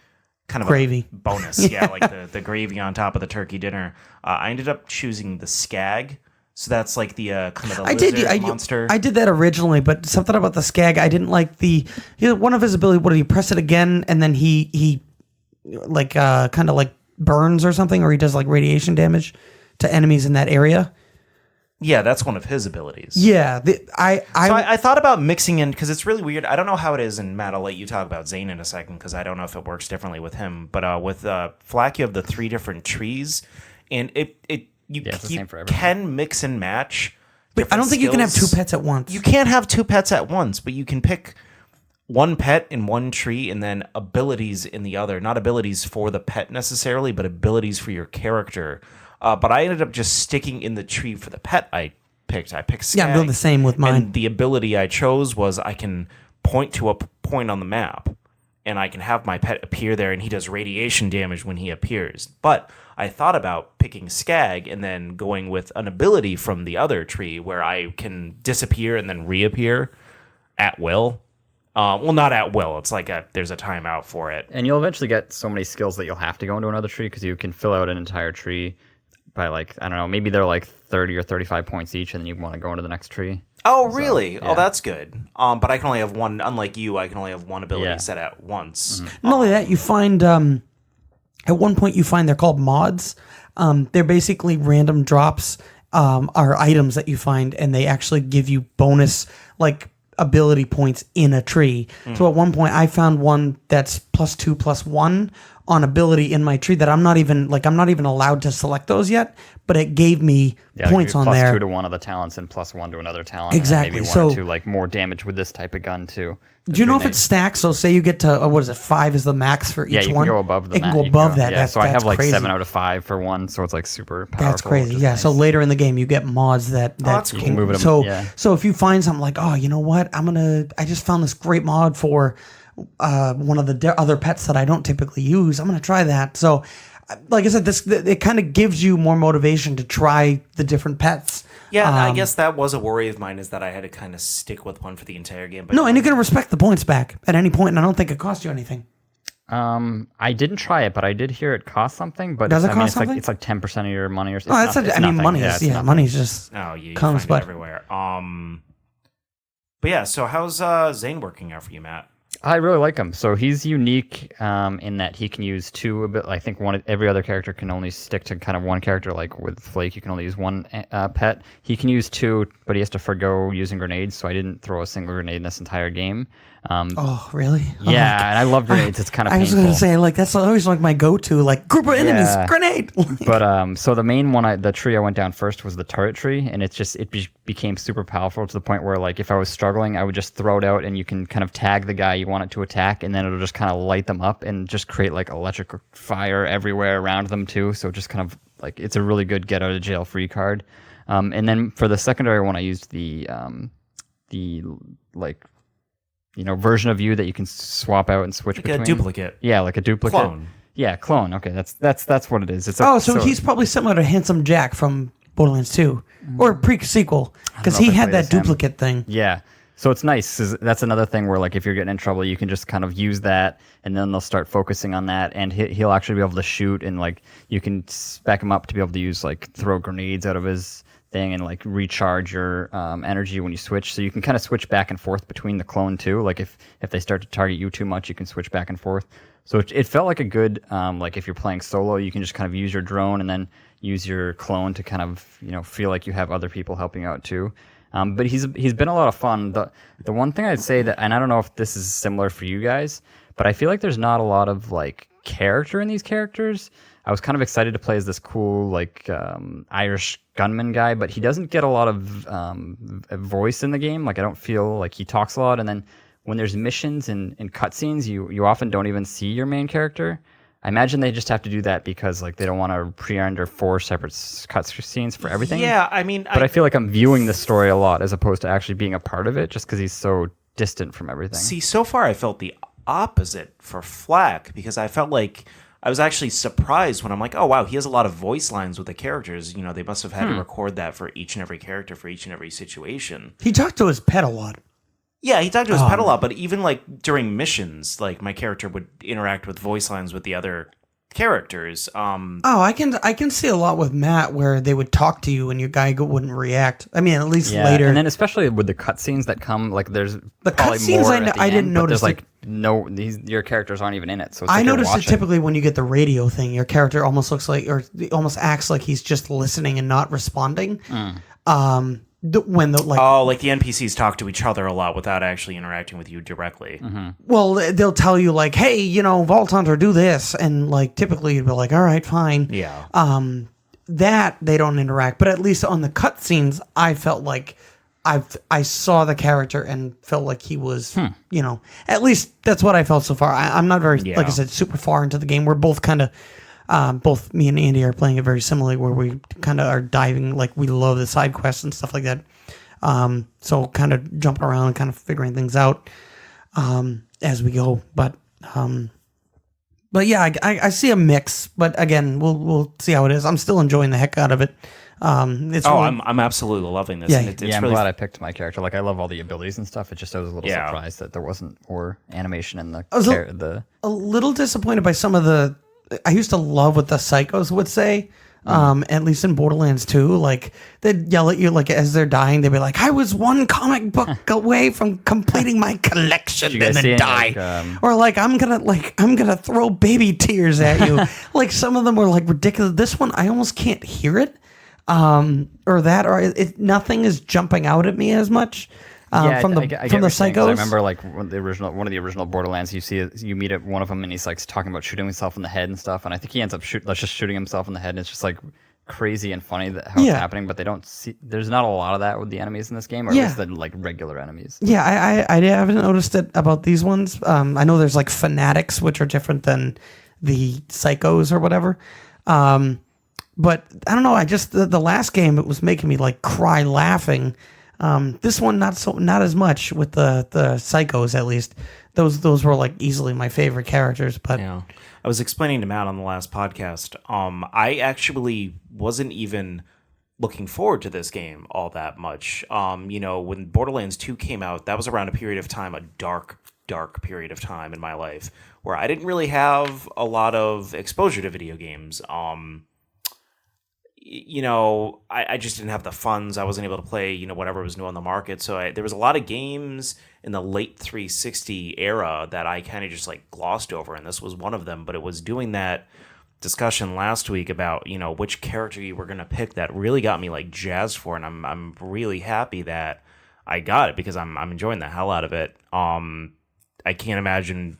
kind of gravy. A bonus. Yeah, like the gravy on top of the turkey dinner. I ended up choosing the Skag. So that's like the kind of the lizard monster. I did that originally, but something about the Skag, I didn't like one of his abilities. What, do you press it again and then he like kind of like burns or something, or he does like radiation damage to enemies in that area. Yeah, that's one of his abilities. Yeah, I thought about mixing in, because it's really weird. I don't know how it is, and Matt, I'll let you talk about Zane in a second, because I don't know if it works differently with him. But with Flack, you have the 3 different trees, and you it's the same for everyone. can mix and match. but I don't think you can have 2 skills. pets at once. You can't have 2 pets at once, but you can pick one pet in one tree and then abilities in the other. Not abilities for the pet necessarily, but abilities for your character. But I ended up just sticking in the tree for the pet I picked. I picked Skag. Yeah, I'm doing the same with mine. And the ability I chose was I can point to a point on the map, and I can have my pet appear there, and he does radiation damage when he appears. But I thought about picking Skag and then going with an ability from the other tree where I can disappear and then reappear at will. Well, not at will. It's like there's a timeout for it. And you'll eventually get so many skills that you'll have to go into another tree because you can fill out an entire tree by like, I don't know, maybe they're like 30 or 35 points each, and then you want to go into the next tree. Oh, really? yeah. Oh, that's good. But I can only have one. Unlike you, I can only have one ability Yeah. set at once. Not only that, you find at one point you find they're called mods. They're basically random drops, are items that you find, and they actually give you bonus like ability points in a tree. So at one point I found one that's +2/+1 on ability in my tree that I'm not even allowed to select those yet, but it gave me points on there. +2 to one of the talents and +1 to another talent. Exactly. And maybe 1 So- or 2 like more damage with this type of gun too. Do you know if it stacks? So say you get to what is it? 5 is the max for each Yeah, you one. can go above the It can max. go You above that. Yeah, so I have that's like crazy. 7 out of 5 for one, so it's like super powerful. That's crazy. which is Yeah. nice. So later in the game, you get mods that that's can cool. Move it, so yeah. so if you find something like, oh, you know what, I just found this great mod for one of the other pets that I don't typically use. I'm gonna try that. So, like I said, it kind of gives you more motivation to try the different pets. Yeah, I guess that was a worry of mine, is that I had to kind of stick with one for the entire game. But No, and you can respect the points back at any point, and I don't think it costs you anything. I didn't try it, but I did hear it cost something. But Does it I mean, cost it's something? like it's like 10% of your money or Oh, something. that's money is it's nothing. money's just Oh, you comes, find but it everywhere. But yeah, so how's Zane working out for you, Matt? I really like him. So he's unique in that he can use 2 a bit. I think every other character can only stick to kind of one character. Like with Flake, you can only use 1 pet. He can use 2, but he has to forgo using grenades. So I didn't throw a single grenade in this entire game. oh, really? Yeah, and I love grenades. It's kind of I was painful. gonna say, like, that's always like my go-to, like, group of enemies, Yeah. grenade. But so the main one, the tree I went down first was the turret tree, and it became super powerful to the point where, like, if I was struggling, I would just throw it out, and you can kind of tag the guy you want it to attack, and then it'll just kind of light them up and just create like electric fire everywhere around them too. So just kind of like, it's a really good get out of jail free card. And then for the secondary one, I used the like, you know, version of you that you can swap out and switch Like between. a duplicate. Yeah, like a duplicate. Clone. Yeah, clone. Okay, that's what it is. It's so he's probably similar to Handsome Jack from Borderlands 2 or pre-sequel, because know if he I had played that as him. duplicate thing. Yeah. So it's nice. That's another thing where, like, if you're getting in trouble, you can just kind of use that, and then they'll start focusing on that, and he'll actually be able to shoot, and like you can spec him up to be able to use like throw grenades out of his thing and like recharge your energy when you switch. So you can kind of switch back and forth between the clone too. Like if they start to target you too much, you can switch back and forth. So it felt like a good like if you're playing solo, you can just kind of use your drone and then use your clone to kind of, you know, feel like you have other people helping out too. But he's been a lot of fun. The one thing I'd say that, and I don't know if this is similar for you guys, but I feel like there's not a lot of like character in these characters. I was kind of excited to play as this cool like Irish gunman guy, but he doesn't get a lot of voice in the game. Like I don't feel like he talks a lot. And then when there's missions and cutscenes, you often don't even see your main character. I imagine they just have to do that because like they don't want to pre-render 4 separate cutscenes for everything. Yeah, I mean, But I feel like I'm viewing the story a lot as opposed to actually being a part of it, just because he's so distant from everything. see, so far I felt the opposite for Flack, because I felt like I was actually surprised when I'm like, oh wow, he has a lot of voice lines with the characters. You know, they must have had to record that for each and every character for each and every situation. He talked to his pet a lot. Yeah, he talked to his pet a lot, but even like during missions, like my character would interact with voice lines with the other characters. Oh, I can see a lot with Matt where they would talk to you and your guy wouldn't react. I mean, at least later. And then especially with the cutscenes that come, like there's The probably cutscenes more I at the didn't end, but notice there's like your characters aren't even in it. So it's I like you're noticed it watching. typically when you get the radio thing. Your character almost looks like, or almost acts like he's just listening and not responding. When the like the NPCs talk to each other a lot without actually interacting with you directly. well, they'll tell you like, hey, Vault Hunter, do this, and like typically you'd be like, all right, fine. Yeah. That they don't interact, but at least on the cutscenes, I felt like I saw the character and felt like he was, at least that's what I felt so far. I'm not very, like I said, super far into the game. We're both kind of, both me and Andy are playing it very similarly, where we kind of are diving, like we love the side quests and stuff like that. So kind of jumping around and kind of figuring things out as we go. But yeah, I see a mix. But again, we'll see how it is. I'm still enjoying the heck out of it. I'm absolutely loving this. Yeah. And it's I'm really glad I picked my character. Like I love all the abilities and stuff. It just I was a little surprised that there wasn't more animation in the a little disappointed by some of the. I used to love what the psychos would say. At least in Borderlands 2, like they'd yell at you like as they're dying. They'd be like, "I was one comic book away from completing my collection," you guys and see then any, die. Or like I'm gonna throw baby tears at you. Like some of them were like ridiculous. This one I almost can't hear it, or nothing is jumping out at me as much. From the psychos. I remember like one of the original Borderlands. You meet at one of them and he's like talking about shooting himself in the head and stuff. And I think he ends up just shooting himself in the head. And it's just like crazy and funny how it's happening. But they don't see. There's not a lot of that with the enemies in this game, or at least the like regular enemies. Yeah, I haven't noticed it about these ones. I know there's like fanatics, which are different than the psychos or whatever. But I don't know. I just the last game, it was making me like cry laughing. This one not as much with the psychos, at least. Those were like easily my favorite characters. But I was explaining to Matt on the last podcast. I actually wasn't even looking forward to this game all that much. When Borderlands 2 came out, that was around a period of time, a dark period of time in my life, where I didn't really have a lot of exposure to video games. I just didn't have the funds. I wasn't able to play, whatever was new on the market. So there was a lot of games in the late 360 era that I kind of just like glossed over, and this was one of them. But it was doing that discussion last week about, which character you were going to pick that really got me like jazzed for it. And I'm really happy that I got it because I'm enjoying the hell out of it. I can't imagine,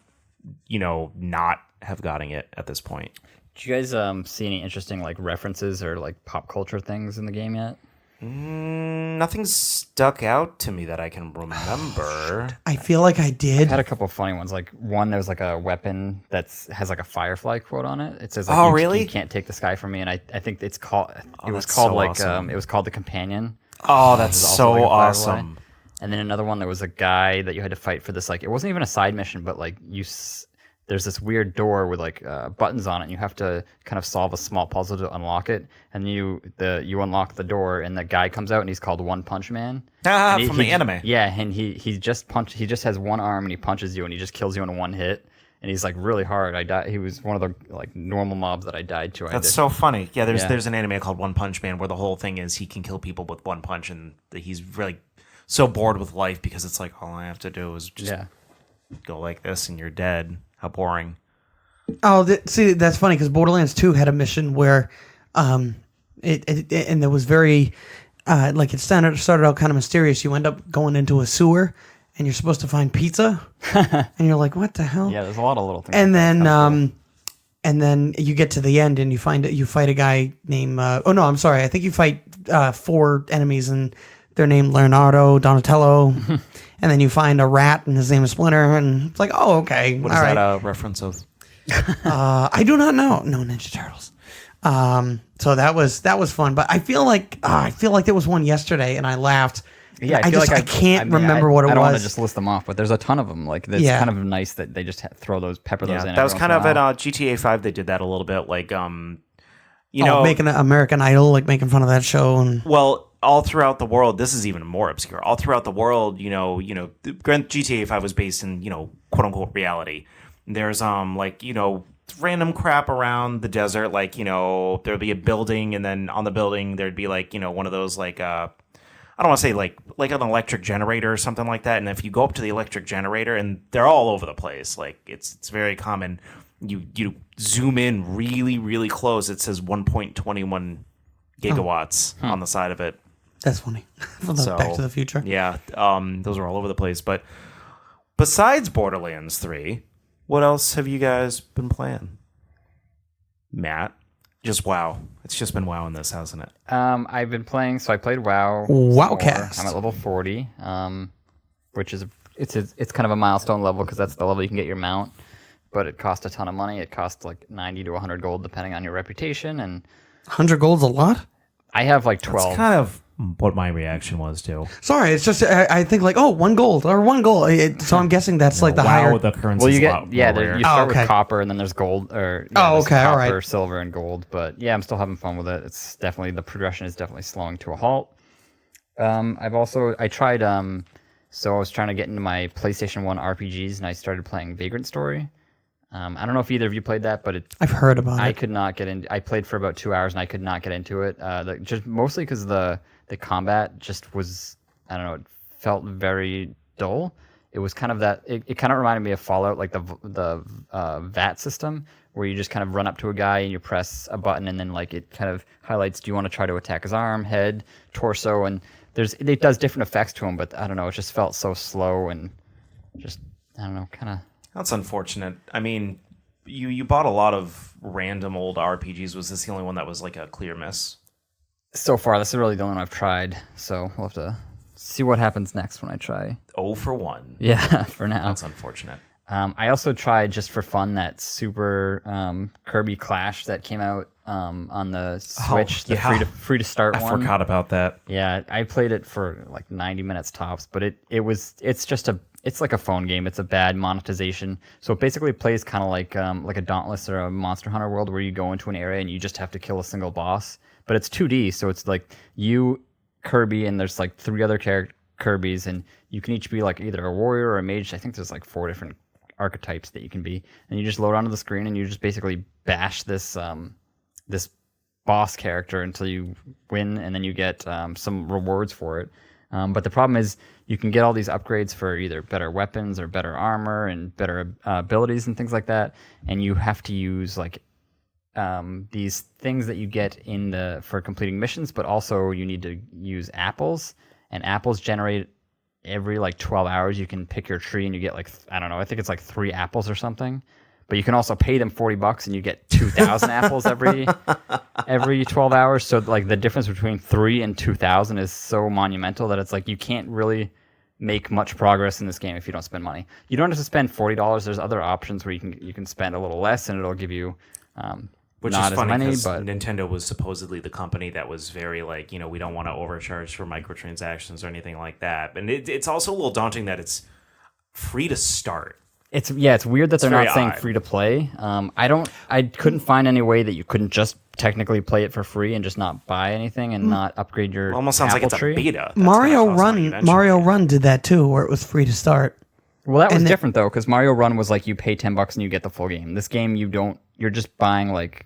not have gotten it at this point. Did you guys see any interesting like references or like pop culture things in the game yet? Nothing stuck out to me that I can remember. I feel like I did. I had a couple of funny ones. Like one, there's like a weapon that has like a Firefly quote on it. It says, like, "Oh, really? You can't take the sky from me." And I think it's called. It was that's called so like awesome. it was called the Companion. Oh, that's so like a Firefly. awesome. And then another one, there was a guy that you had to fight for this. Like it wasn't even a side mission, but like there's this weird door with like buttons on it, and you have to kind of solve a small puzzle to unlock it. And you unlock the door, and the guy comes out, and he's called One Punch Man. From the anime. Yeah, and he just has one arm, and he punches you, and he just kills you in one hit. And he's like really hard. I died. He was one of the like normal mobs that I died to. That's so funny. Yeah, there's an anime called One Punch Man where the whole thing is he can kill people with one punch, and he's really so bored with life because it's like all I have to do is just go like this, and you're dead. How boring. Oh, see, that's funny because Borderlands 2 had a mission where it was very, like it started out kind of mysterious. You end up going into a sewer and you're supposed to find pizza and you're like, what the hell? Yeah, there's a lot of little things. And like then, and then you get to the end and you fight a guy named, I think you fight 4 enemies and they're named Leonardo, Donatello. And then you find a rat, and his name is Splinter, and it's like, oh, okay. What is that a reference of? I do not know. No, Ninja Turtles. So that was fun, but I feel like there was one yesterday, and I laughed. Yeah, I can't remember what it was. I don't want to just list them off, but there's a ton of them. Like, it's kind of nice that they just pepper those in. That was kind of at GTA 5. They did that a little bit, like making American Idol, like making fun of that show, and all throughout the world, this is even more obscure. All throughout the world, GTA 5 was based in, quote unquote reality. There's random crap around the desert, like, there'd be a building, and then on the building there'd be like, one of those like I don't want to say like an electric generator or something like that. And if you go up to the electric generator, and they're all over the place, like it's very common. You zoom in really, really close. It says 1.21 gigawatts on the side of it. That's funny. Back to the Future. Yeah, those are all over the place. But besides Borderlands 3, what else have you guys been playing? Matt? Just WoW. It's just been WoW in this, hasn't it? I've been playing, so I played WoW. Wowcast. I'm at level 40, which is it's kind of a milestone level because that's the level you can get your mount. But it cost a ton of money. It cost like 90 to 100 gold depending on your reputation. And 100 gold's a lot? I have like 12. That's kind of what my reaction was too. Sorry, it's just I think like, 1 gold or 1 gold. So I'm guessing that's like the WoW, higher. the currency. Well, you get you start with copper, and then there's gold, or there's okay, all copper, right. silver, and gold. But yeah, I'm still having fun with it. It's definitely, the progression is definitely slowing to a halt. I tried so I was trying to get into my PlayStation 1 RPGs, and I started playing Vagrant Story. I don't know if either of you played that, but I've heard about I it. could not get in. I played for about 2 hours, and I could not get into it. Just mostly because the combat just was, I don't know, it felt very dull. It was kind of that. It kind of reminded me of Fallout, like the VAT system, where you just kind of run up to a guy and you press a button, and then like it kind of highlights, do you want to try to attack his arm, head, torso, and it does different effects to him. But I don't know, it just felt so slow and just, I don't know, kind of. That's unfortunate. I mean, you bought a lot of random old RPGs. Was this the only one that was like a clear miss? So far, this is really the only one I've tried. So we'll have to see what happens next when I try. 0 for 1. Yeah, for now. That's unfortunate. I also tried, just for fun, that Super Kirby Clash that came out on the Switch, the free to start one. I forgot about that. Yeah, I played it for like 90 minutes tops, but it's like a phone game. It's a bad monetization. So it basically plays kind of like a Dauntless or a Monster Hunter world, where you go into an area and you just have to kill a single boss. But it's 2D, so it's like you, Kirby, and there's like 3 other Kirbys, and you can each be like either a warrior or a mage. I think there's like 4 different archetypes that you can be, and you just load onto the screen and you just basically bash this boss character until you win, and then you get some rewards for it. But the problem is, you can get all these upgrades for either better weapons or better armor and better abilities and things like that, and you have to use like these things that you get for completing missions, but also you need to use apples, and apples generate every like 12 hours. You can pick your tree and you get like, I don't know, I think it's like 3 apples or something. But you can also pay them $40 and you get 2,000 apples every 12 hours. So like the difference between 3 and 2,000 is so monumental that it's like you can't really make much progress in this game if you don't spend money. You don't have to spend $40. There's other options where you can spend a little less, and it'll give you Which not is funny as many. because But Nintendo was supposedly the company that was very like, we don't want to overcharge for microtransactions or anything like that. And it's also a little daunting that it's free to start. It's weird that they're not saying free to play. I couldn't find any way that you couldn't just technically play it for free and just not buy anything and not upgrade your Almost sounds like it's tree. a beta. That's Mario gonna cost money Run eventually. Mario Run did that too, where it was free to start. Well, that was different though, because Mario Run was like you pay $10 and you get the full game. This game you're just buying like,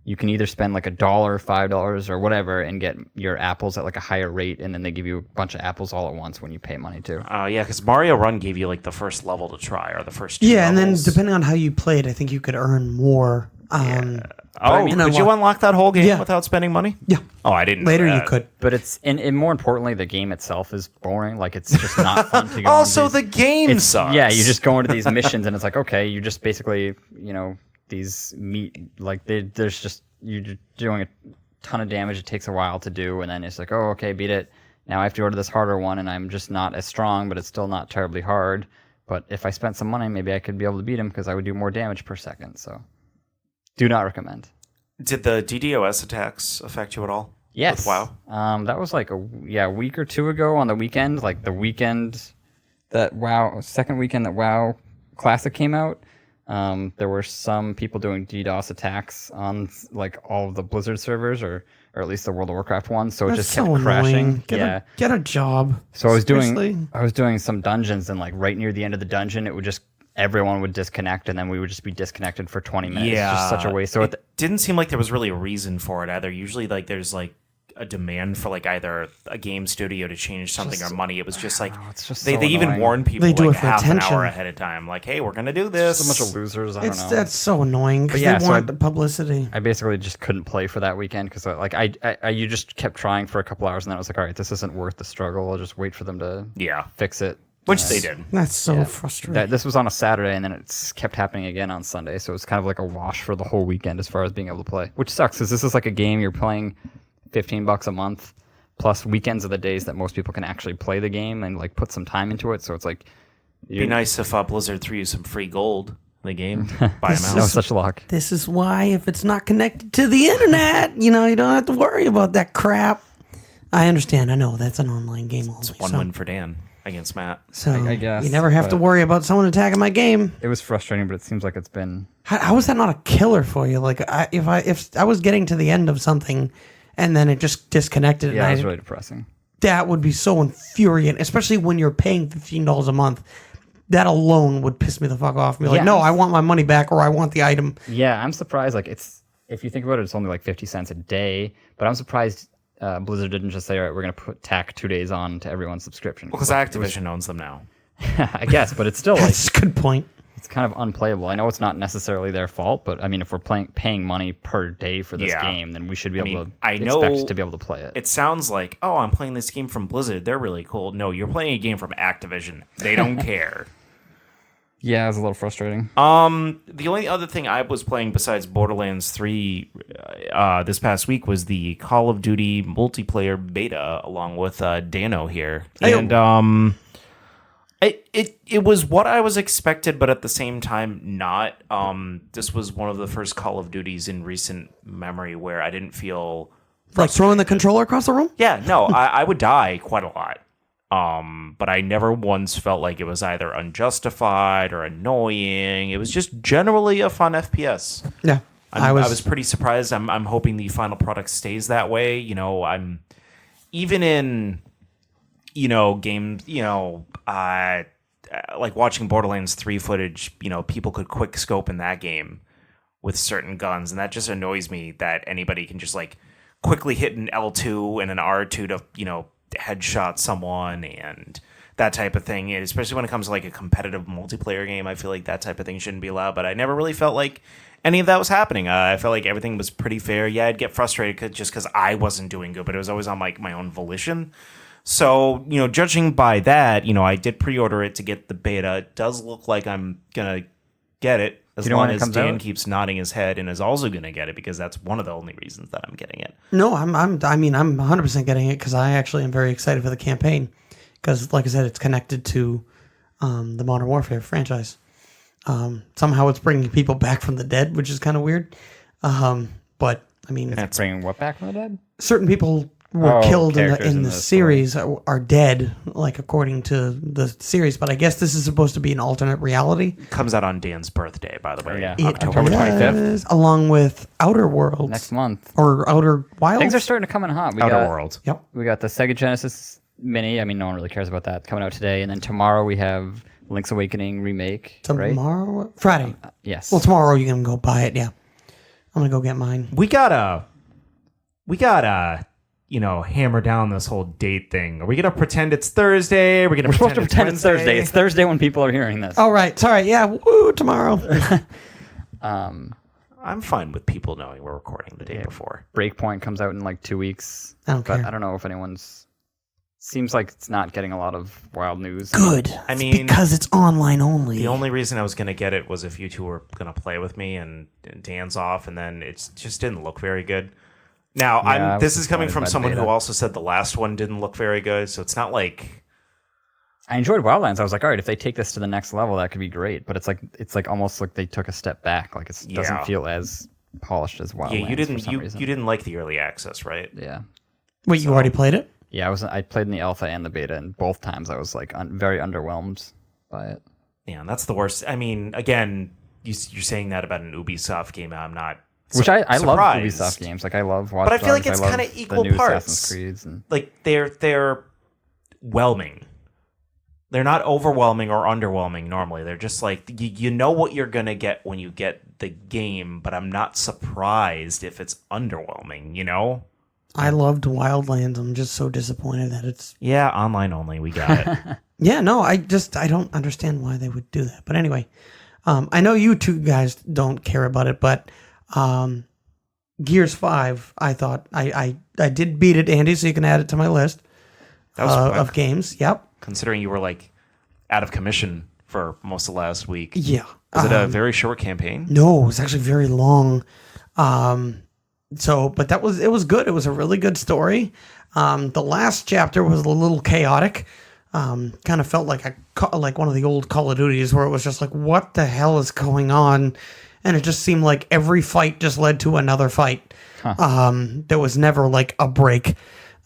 you can either spend like $1, $5, or whatever, and get your apples at like a higher rate, and then they give you a bunch of apples all at once when you pay money too. Yeah, because Mario Run gave you like the first level to try, or the first 2 Yeah, and then levels. depending on how you played, I think you could earn more. Could you unlock that whole game without spending money? Yeah. Oh, I didn't know Later you that. could. But it's and more importantly, the game itself is boring. Like, it's just not fun to go. Also, into the game sucks. Yeah, you just go into these missions, and it's like, okay, you just basically, these there's just, you're doing a ton of damage. It takes a while to do, and then it's like, oh, okay, beat it. Now I have to go to this harder one, and I'm just not as strong, but it's still not terribly hard. But if I spent some money, maybe I could be able to beat him because I would do more damage per second. So, do not recommend. Did the DDoS attacks affect you at all? Yes. With WoW? That was like a week or 2 ago on the weekend, like the weekend that second weekend that WoW Classic came out. There were some people doing DDoS attacks on like all of the Blizzard servers, or at least the World of Warcraft ones. So it just kept crashing. Get a job. So I was Seriously? doing some dungeons, and like right near the end of the dungeon, it would just everyone would disconnect and then we would just be disconnected for 20 minutes. Yeah, It's just such a waste. So it didn't seem like there was really a reason for it either. Usually, like there's like a demand for like either a game studio to change something or money. It was just like it's just they so even annoying. warn people They do like it for half an attention. hour ahead of time, like, "Hey, we're gonna do this." so much of losers. I don't know. That's so annoying because yeah, they so want the publicity. I basically just couldn't play for that weekend because like I you just kept trying for a couple hours and then I was like, all right, this isn't worth the struggle. I'll just wait for them to Yeah, fix it. which they did. That's so frustrating. This was on a Saturday and then it's kept happening again on Sunday, so it's kind of like a wash for the whole weekend as far as being able to play, which sucks because this is like a game you're playing $15 a month plus weekends are the days that most people can actually play the game and like put some time into it. So it's like It'd be nice if Blizzard threw you some free gold in the game. Buy them no out. such luck. This is why if it's not connected to the internet, you don't have to worry about that crap. I understand. I know that's an online game only. It's one win for Dan against Matt. So I guess, you never have to but- worry about someone attacking my game. It was frustrating, but it seems like it's been How is that not a killer for you? Like if I was getting to the end of something and then it just disconnected, and it was I, really depressing. that would be so infuriating, especially when you're paying $15 a month. That alone would piss me the fuck off. Be like, Yeah. no, I want my money back, or I want the item. Yeah, I'm surprised. Like if you think about it, it's only like 50 cents a day. But I'm surprised Blizzard didn't just say, all right, we're going to tack 2 days on to everyone's subscription. Because Activision owns them now. I guess, but it's still like That's a good point. it's kind of unplayable. I know it's not necessarily their fault, but I mean, if we're paying money per day for this Yeah. game, then we should be able to I expect know to be able to play it. It sounds like, oh, I'm playing this game from Blizzard. They're really cool. No, you're playing a game from Activision. They don't care. Yeah, it was a little frustrating. The only other thing I was playing besides Borderlands 3 this past week was the Call of Duty multiplayer beta along with Dano here. And it was what I was expected, but at the same time not. This was one of the first Call of Duties in recent memory where I didn't feel Like throwing the controller across the room? yeah, no, I would die quite a lot. But I never once felt like it was either unjustified or annoying. It was just generally a fun FPS. Yeah. I was pretty surprised. I'm hoping the final product stays that way. I'm even in games, like watching Borderlands 3 footage, people could quick scope in that game with certain guns, and that just annoys me that anybody can just like quickly hit an L2 and an R2 to, headshot someone and that type of thing. And especially when it comes to like a competitive multiplayer game, I feel like that type of thing shouldn't be allowed, but I never really felt like any of that was happening. I felt like everything was pretty fair. Yeah, I'd get frustrated just because I wasn't doing good, but it was always on like my own volition. So, judging by that, I did pre-order it to get the beta. It does look like I'm going to get it as long as Dan keeps nodding his head and is also going to get it, because that's one of the only reasons that I'm getting it. No, I'm 100% getting it because I actually am very excited for the campaign because, like I said, it's connected to the Modern Warfare franchise. Somehow it's bringing people back from the dead, which is kind of weird. But, I mean... It's bringing what back from the dead? Certain people were killed in characters in the the series are dead, like according to the series. But I guess this is supposed to be an alternate reality. Comes out on Dan's birthday, by the way. Yeah. October It 25th. does, along with Outer Worlds. Next month. Or Outer Wilds. Things are starting to come in hot. Outer World. Yep. We got the Sega Genesis Mini. I mean, no one really cares about that. Coming out today. And then tomorrow we have Link's Awakening remake. Right? Tomorrow? Friday. Yes. Well, tomorrow you can go buy it, yeah. I'm going to go get mine. We gotta hammer down this whole date thing. Are we gonna pretend it's Thursday? We're supposed to pretend it's Thursday. It's Thursday when people are hearing this. Oh, right. Sorry. Yeah. Woo, tomorrow. I'm fine with people knowing we're recording the day before. Breakpoint comes out in like 2 weeks. I don't But care. I don't know if anyone's... Seems like it's not getting a lot of wild news. Good. I It's mean, because it's online only. The only reason I was gonna get it was if you two were gonna play with me and Dan's off, and then it just didn't look very good. Now, Yeah, this is coming disappointed from by the someone who beta. also said the last one didn't look very good, so it's not like... I enjoyed Wildlands. I was like, all right, if they take this to the next level, that could be great. But it's like almost like they took a step back. Like it doesn't feel as polished as Wildlands. Yeah, you for some reason. didn't like the early access, right? Yeah. Wait, you already played it? Yeah, I played in the alpha and the beta, and both times I was like very underwhelmed by it. Yeah, and that's the worst. I mean, again, you're saying that about an Ubisoft game. I'm not Which I love surprised. Ubisoft games. Like I love Watch But I feel like Dogs, it's love kinda the equal new parts. Assassin's Creeds and Like they're whelming. they're not overwhelming or underwhelming normally. They're just like you know what you're gonna get when you get the game, but I'm not surprised if it's underwhelming. You know. I loved Wildlands. I'm just so disappointed that it's Yeah, online only. We got it. Yeah, no, I don't understand why they would do that. But anyway, I know you two guys don't care about it, but Gears 5, I thought I did beat it, Andy, so you can add it to my list That was quick, of games. Yep. considering you were like out of commission for most of last week. Yeah. Was it a very short campaign? No, it was actually very long. But it was good. It was a really good story. The last chapter was a little chaotic. Kind of felt like like one of the old Call of Duties where it was just like, what the hell is going on? And it just seemed like every fight just led to another fight. There was never like a break.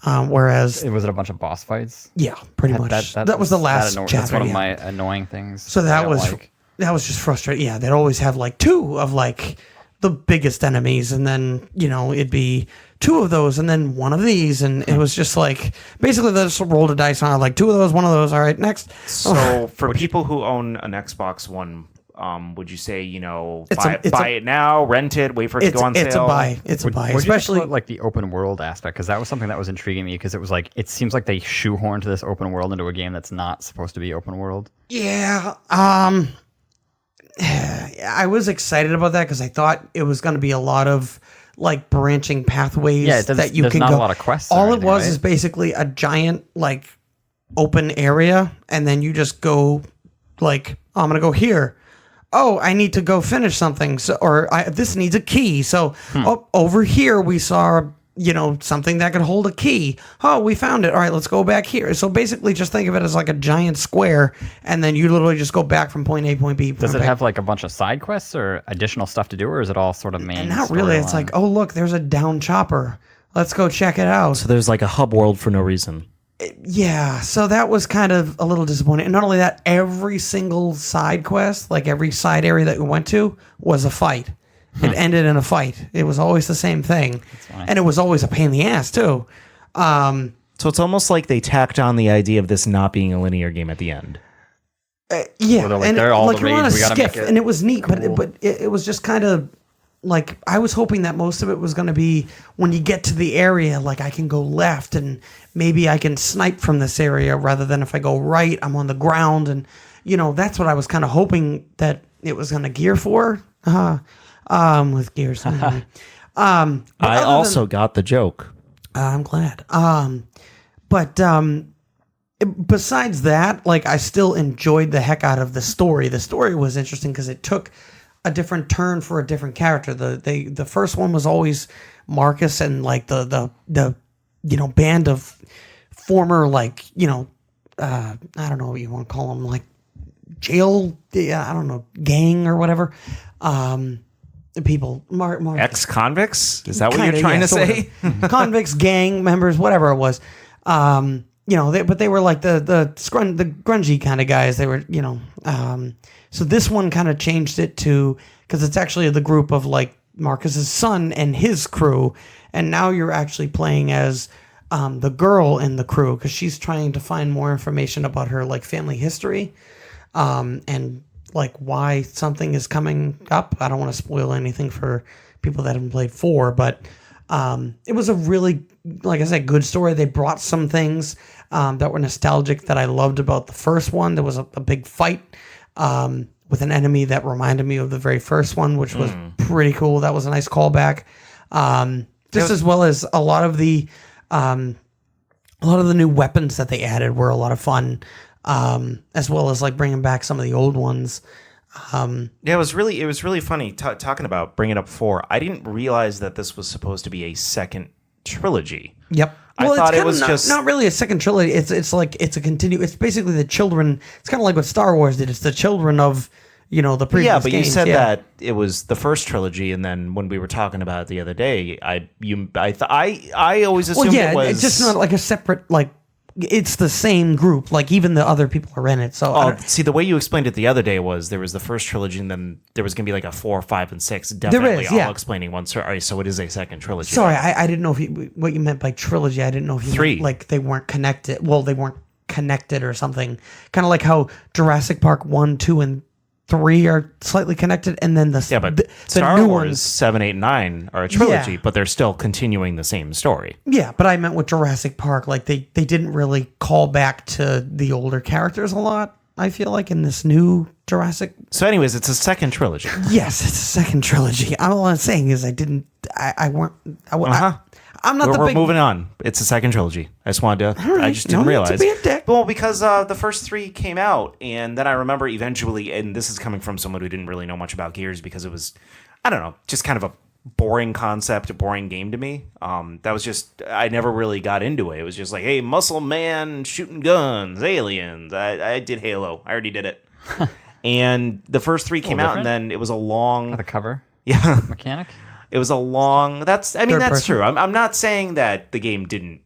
Whereas Was it a bunch of boss fights? yeah, pretty much. That was the last chapter. That's one of yeah. my annoying things. So that was just frustrating. Yeah, they'd always have like two of like the biggest enemies, and then it'd be two of those, and then one of these, and it was just like basically they just rolled a dice on like two of those, one of those. All right, next. So for people who own an Xbox One, would you say buy it now, rent it, wait for it to go on sale? It's a buy. It's a buy, especially like the open world aspect, because that was something that was intriguing me. Because it was like it seems like they shoehorned this open world into a game that's not supposed to be open world. Yeah. I was excited about that because I thought it was going to be a lot of like branching pathways that you can go. Not a lot of quests. All it was right? is basically a giant like open area, and then you just go like, oh, I'm going to go here. Oh, I need to go finish something. So, this needs a key. So over here we saw something that could hold a key. Oh, we found it. All right, let's go back here. So basically just think of it as like a giant square, and then you literally just go back from point A, point B. Does it have like a bunch of side quests or additional stuff to do, or is it all sort of main? Not really. It's like, oh, look, there's a down chopper. Let's go check it out. So there's like a hub world for no reason. Yeah, so that was kind of a little disappointing. And not only that, every single side quest, like every side area that we went to, was a fight. It ended in a fight. It was always the same thing. And it was always a pain in the ass, too. So it's almost like they tacked on the idea of this not being a linear game at the end. Yeah, like, and they're all like the you're on a rage, we gotta skiff, make it and it was neat, cool. but it was just kind of like I was hoping that most of it was going to be when you get to the area, like I can go left and maybe I can snipe from this area rather than if I go right, I'm on the ground, and that's what I was kind of hoping that it was going to gear for. With Gears. I also got the joke. I'm glad. Besides that, like I still enjoyed the heck out of the story. The story was interesting because it took a different turn for a different character. The first one was always Marcus and like the band of former like I don't know what you want to call them, like jail, I don't know, gang or whatever. People, Ex-convicts? Is that what you're trying to say? Convicts, gang members, whatever it was. But they were like the grungy kind of guys. They were, so this one kind of changed it to, because it's actually the group of like Marcus's son and his crew, and now you're actually playing as the girl in the crew because she's trying to find more information about her like family history, and like why something is coming up. I don't want to spoil anything for people that haven't played 4, but it was a really, like I said, good story. They brought some things that were nostalgic that I loved about the first one. There was a big fight with an enemy that reminded me of the very first one, which was pretty cool. That was a nice callback. As well as a lot of the new weapons that they added were a lot of fun. As well as like bringing back some of the old ones. It was really funny talking about bringing up 4. I didn't realize that this was supposed to be a second trilogy. Yep. I thought it was just not really a second trilogy. It's like it's a continue. It's basically the children. It's kind of like what Star Wars did. It's the children of the previous. Yeah, but games. you said that it was the first trilogy, and then when we were talking about it the other day, I always assumed it was it's just not like a separate like. It's the same group, like even the other people are in it. So, see, the way you explained it the other day was there was the first trilogy, and then there was going to be like a 4, 5, and 6. Definitely, there is, yeah. All explaining one story. So it is a second trilogy. Sorry, I didn't know what you meant by trilogy. I didn't know if you 3. meant like they weren't connected. Well, they weren't connected or something. Kind of like how Jurassic Park 1, 2, and 3 are slightly connected, and then the Star new Wars ones. 7, 8, 9 are a trilogy, Yeah. but they're still continuing the same story. Yeah, but I meant with Jurassic Park, like they didn't really call back to the older characters a lot. I feel like in this new Jurassic. So, anyways, it's a second trilogy. Yes, it's a second trilogy. All I'm saying is I'm not We're moving on. It's a second trilogy. I just wanted to. I just didn't realize. To be a dick. Well, because the first 3 came out, and then I remember eventually, and this is coming from someone who didn't really know much about Gears because it was, I don't know, just kind of a boring concept, a boring game to me. That was just, I never really got into it. It was just like, hey, muscle man shooting guns, aliens. I did Halo. I already did it. And the first 3 came out, and then it was a long. The cover Yeah. mechanic. It was a long. That's Third that's person. true. I'm not saying that the game didn't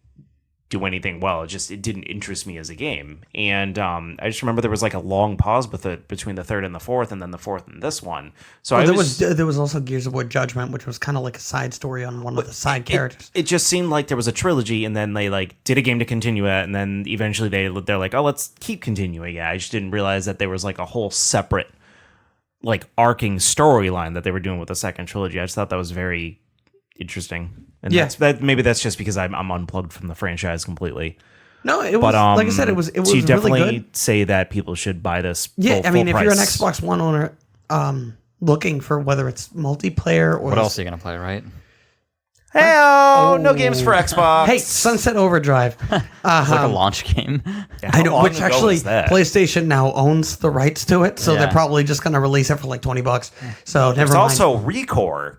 do anything well. It didn't interest me as a game. And I just remember there was like a long pause between the third and the fourth, and then the fourth and this one. So there was also Gears of War Judgment, which was kind of like a side story on one of the side characters. It just seemed like there was a trilogy, and then they like did a game to continue it, and then eventually they're like, oh, let's keep continuing it. I just didn't realize that there was like a whole separate like arcing storyline that they were doing with the second trilogy. I just thought that was very interesting. And Yeah. maybe that's just because I'm unplugged from the franchise completely. No, it was But like I said, it was so you really definitely good. say that people should buy this. Yeah, I mean, if you're an price. Xbox One owner, looking for whether it's multiplayer or What else are you gonna play, right? Hey, no games for Xbox. Hey, Sunset Overdrive. It's like a launch game. Yeah, I how know, long which ago actually was that? PlayStation now owns the rights to it, so they're Yeah. probably just going to release it for like $20. So never There's mind. also Recore.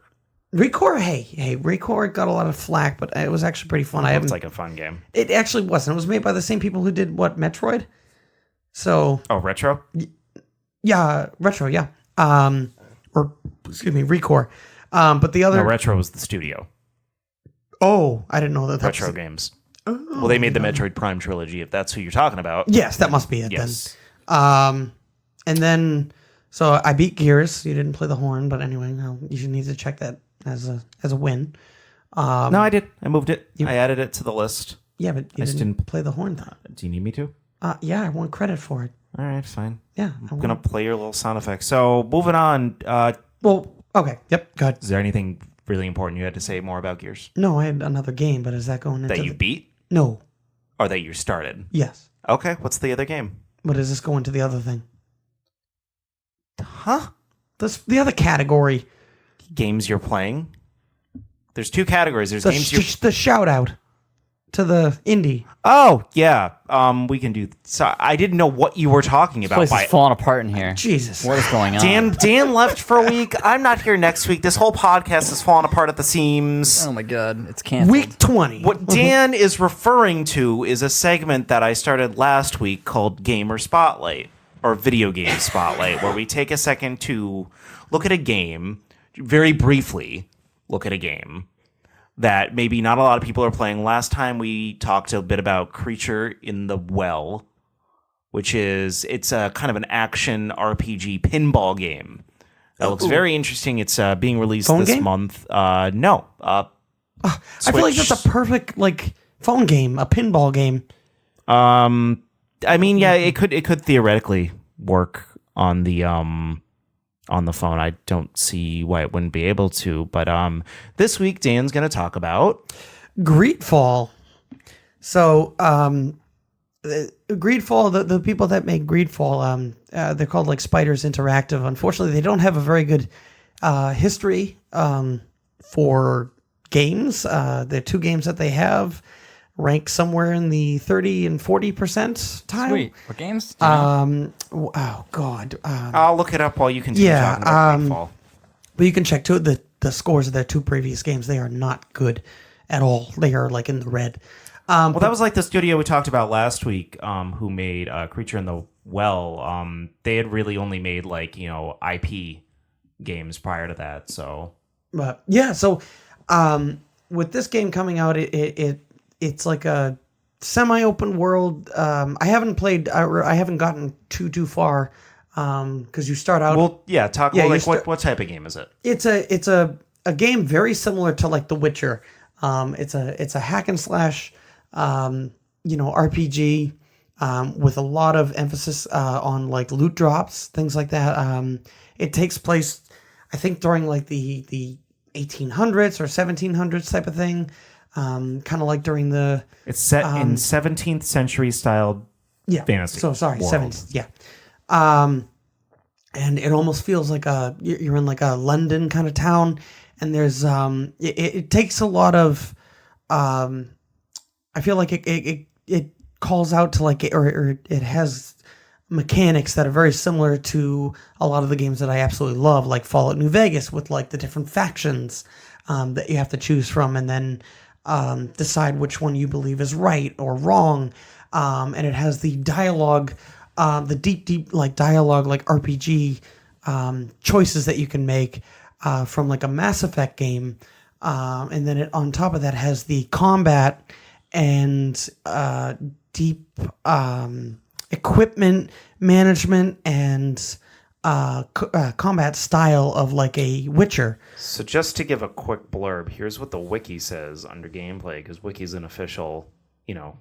Recore. Hey, Recore got a lot of flack, but it was actually pretty fun. It's like a fun game. It actually wasn't. It was made by the same people who did what, Metroid. So Oh, retro. yeah, Retro, yeah. Or excuse me, Recore. But the other. No, retro was the studio. Oh, I didn't know that. Retro Was, games. Well, they made the Metroid Prime trilogy. If that's who you're talking about. yes, that must be it Yes. then. And then, so I beat Gears. You didn't play the horn, but anyway, you should need to check that as a win. No, I did. I moved it. I added it to the list. Yeah, but you just didn't play the horn though. Do you need me to? Yeah, I want credit for it. All right, fine. Yeah, I'm gonna play your little sound effects. So moving on. Well, okay, yep, go ahead. Is there anything really important you had to say more about Gears No, I had another game, but is that going into that you beat No, or that you started? yes. Okay, what's the other game? But does this go into the other thing? Huh? The other category. Games you're playing? There's 2 categories. There's games you're. The shout out to the indie. Oh yeah. We can do. So I didn't know what you were talking about. Place is falling apart in here. Jesus. What is going on? Dan left for a week. I'm not here next week. This whole podcast is falling apart at the seams. Oh my god, it's canceled. Week 20. What Dan is referring to is a segment that I started last week called Gamer Spotlight or Video Game Spotlight, where we take a second to look at a game, very briefly look at a game that maybe not a lot of people are playing. Last time we talked a bit about Creature in the Well, which it's a kind of an action RPG pinball game. That looks very interesting. It's being released Phone this game? month. No. I feel like that's a perfect phone game, a pinball game. I mean, yeah, it could theoretically work on the phone. I don't see why it wouldn't be able to. But this week Dan's going to talk about Greedfall. So, Greedfall, the people that make Greedfall, they're called like Spiders Interactive. Unfortunately, they don't have a very good history for games. The 2 games that they have rank somewhere in the 30 and 40% time. Sweet. What games? Do you know? Oh God. I'll look it up while you continue Yeah, talking about Greedfall. But you can check too the scores of their 2 previous games. They are not good at all. They are like in the red. Well, that was like the studio we talked about last week, who made Creature in the Well. They had really only made IP games prior to that. So, But yeah, so with this game coming out, it's like a semi-open world. I haven't played. I haven't gotten too far because you start out. well, yeah, talk. Yeah, Well, you like what type of game is it? It's a game very similar to like The Witcher. It's a hack and slash, RPG. with a lot of emphasis on like loot drops, things like that. It takes place, I think, during like the 1800s or 1700s type of thing. Kind of like during the... It's set in 17th century style fantasy. So sorry, world. 70s. Yeah. And it almost feels like you're in like a London kind of town, and there's it takes a lot of I feel like it calls out to like or it has mechanics that are very similar to a lot of the games that I absolutely love, like Fallout New Vegas, with like the different factions that you have to choose from, and then decide which one you believe is right or wrong. And it has the dialogue, the deep like dialogue, like RPG choices that you can make from like a Mass Effect game. And then it on top of that has the combat and deep equipment management and combat style of like a Witcher. So just to give a quick blurb, here's what the wiki says under gameplay, because wiki's an official,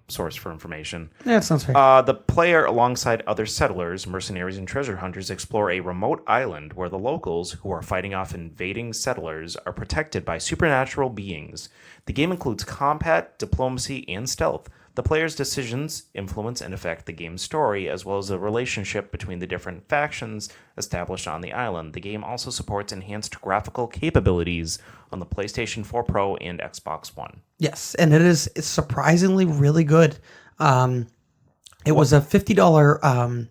source for information. Yeah, that sounds fair. The player, alongside other settlers, mercenaries, and treasure hunters, explore a remote island where the locals, who are fighting off invading settlers, are protected by supernatural beings. The game includes combat, diplomacy, and stealth. The player's decisions influence and affect the game's story, as well as the relationship between the different factions established on the island. The game also supports enhanced graphical capabilities on the PlayStation 4 Pro and Xbox One. Yes, and it's surprisingly really good. It was a $50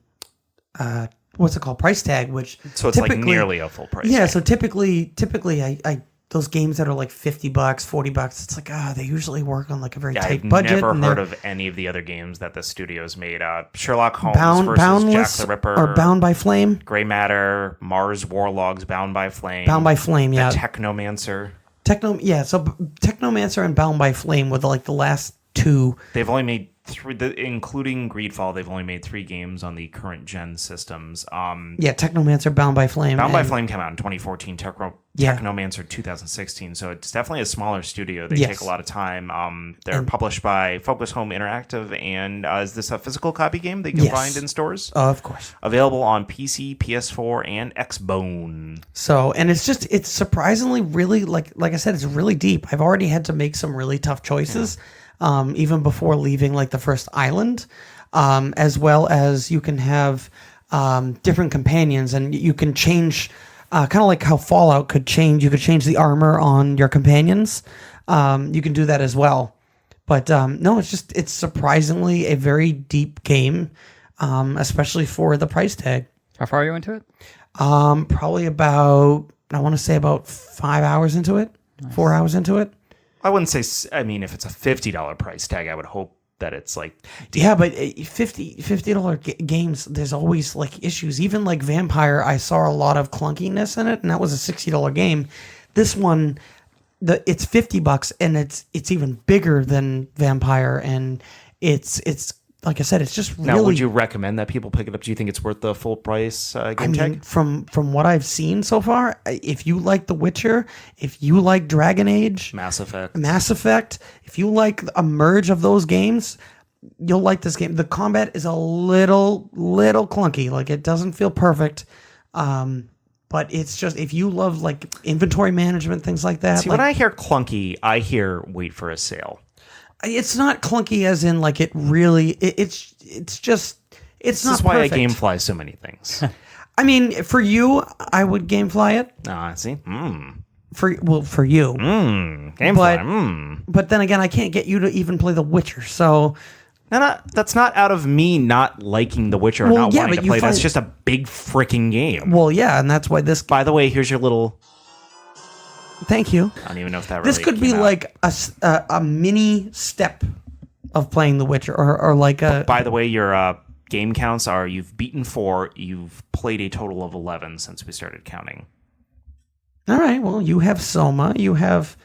what's it called, price tag, which so it's like nearly a full price. Yeah, tag. so typically I those games that are like $50, $40, it's like they usually work on like a very tight budget. I've never heard of any of the other games that the studio's made. Sherlock Holmes versus Boundless, Jack the Ripper, or Bound by Flame, Gray Matter, Mars Warlogs, Bound by Flame, yeah, Technomancer. So Technomancer and Bound by Flame were like the last two. They've only made three, including Greedfall. They've only made 3 games on the current gen systems. Technomancer, Bound by Flame. Bound by Flame came out in 2014. Technomancer 2016. So it's definitely a smaller studio. They take a lot of time. They're published by Focus Home Interactive. And is this a physical copy game they can find in stores? Of course. Available on PC, PS4, and Xbone. So, and it's surprisingly really, like I said, it's really deep. I've already had to make some really tough choices. Even before leaving like the first island, as well as you can have different companions, and you can change, kind of like how Fallout could change. You could change the armor on your companions. You can do that as well. But no, it's surprisingly a very deep game, especially for the price tag. How far are you into it? Probably about, I want to say about 5 hours into it, 4 hours into it. I wouldn't say, if it's a $50 price tag, I would hope that it's like... Yeah, but $50 games, there's always like issues. Even like Vampire, I saw a lot of clunkiness in it, and that was a $60 game. This one, it's $50, and it's even bigger than Vampire, and it's like I said, it's just really... Now, would you recommend that people pick it up? Do you think it's worth the full price game tag? From what I've seen so far, if you like The Witcher, if you like Dragon Age, Mass Effect, if you like a merge of those games, you'll like this game. The combat is a little clunky. Like, it doesn't feel perfect. But it's just, if you love like inventory management, things like that. See, when I hear clunky, I hear wait for a sale. It's not clunky as in like it really, it's just, it's not perfect. This is why I gamefly so many things. I mean, for you, I would gamefly it. See? For you. Gamefly. But then again, I can't get you to even play The Witcher, so... That's not out of me not liking The Witcher or not wanting to play. That's just a big freaking game. Well, yeah, and that's why this... By the way, here's your little... Thank you. I don't even know if that really This could be out. like a mini step of playing The Witcher, or like a... By the way, your game counts are you've beaten 4, you've played a total of 11 since we started counting. All right, well, you have Soma, you have...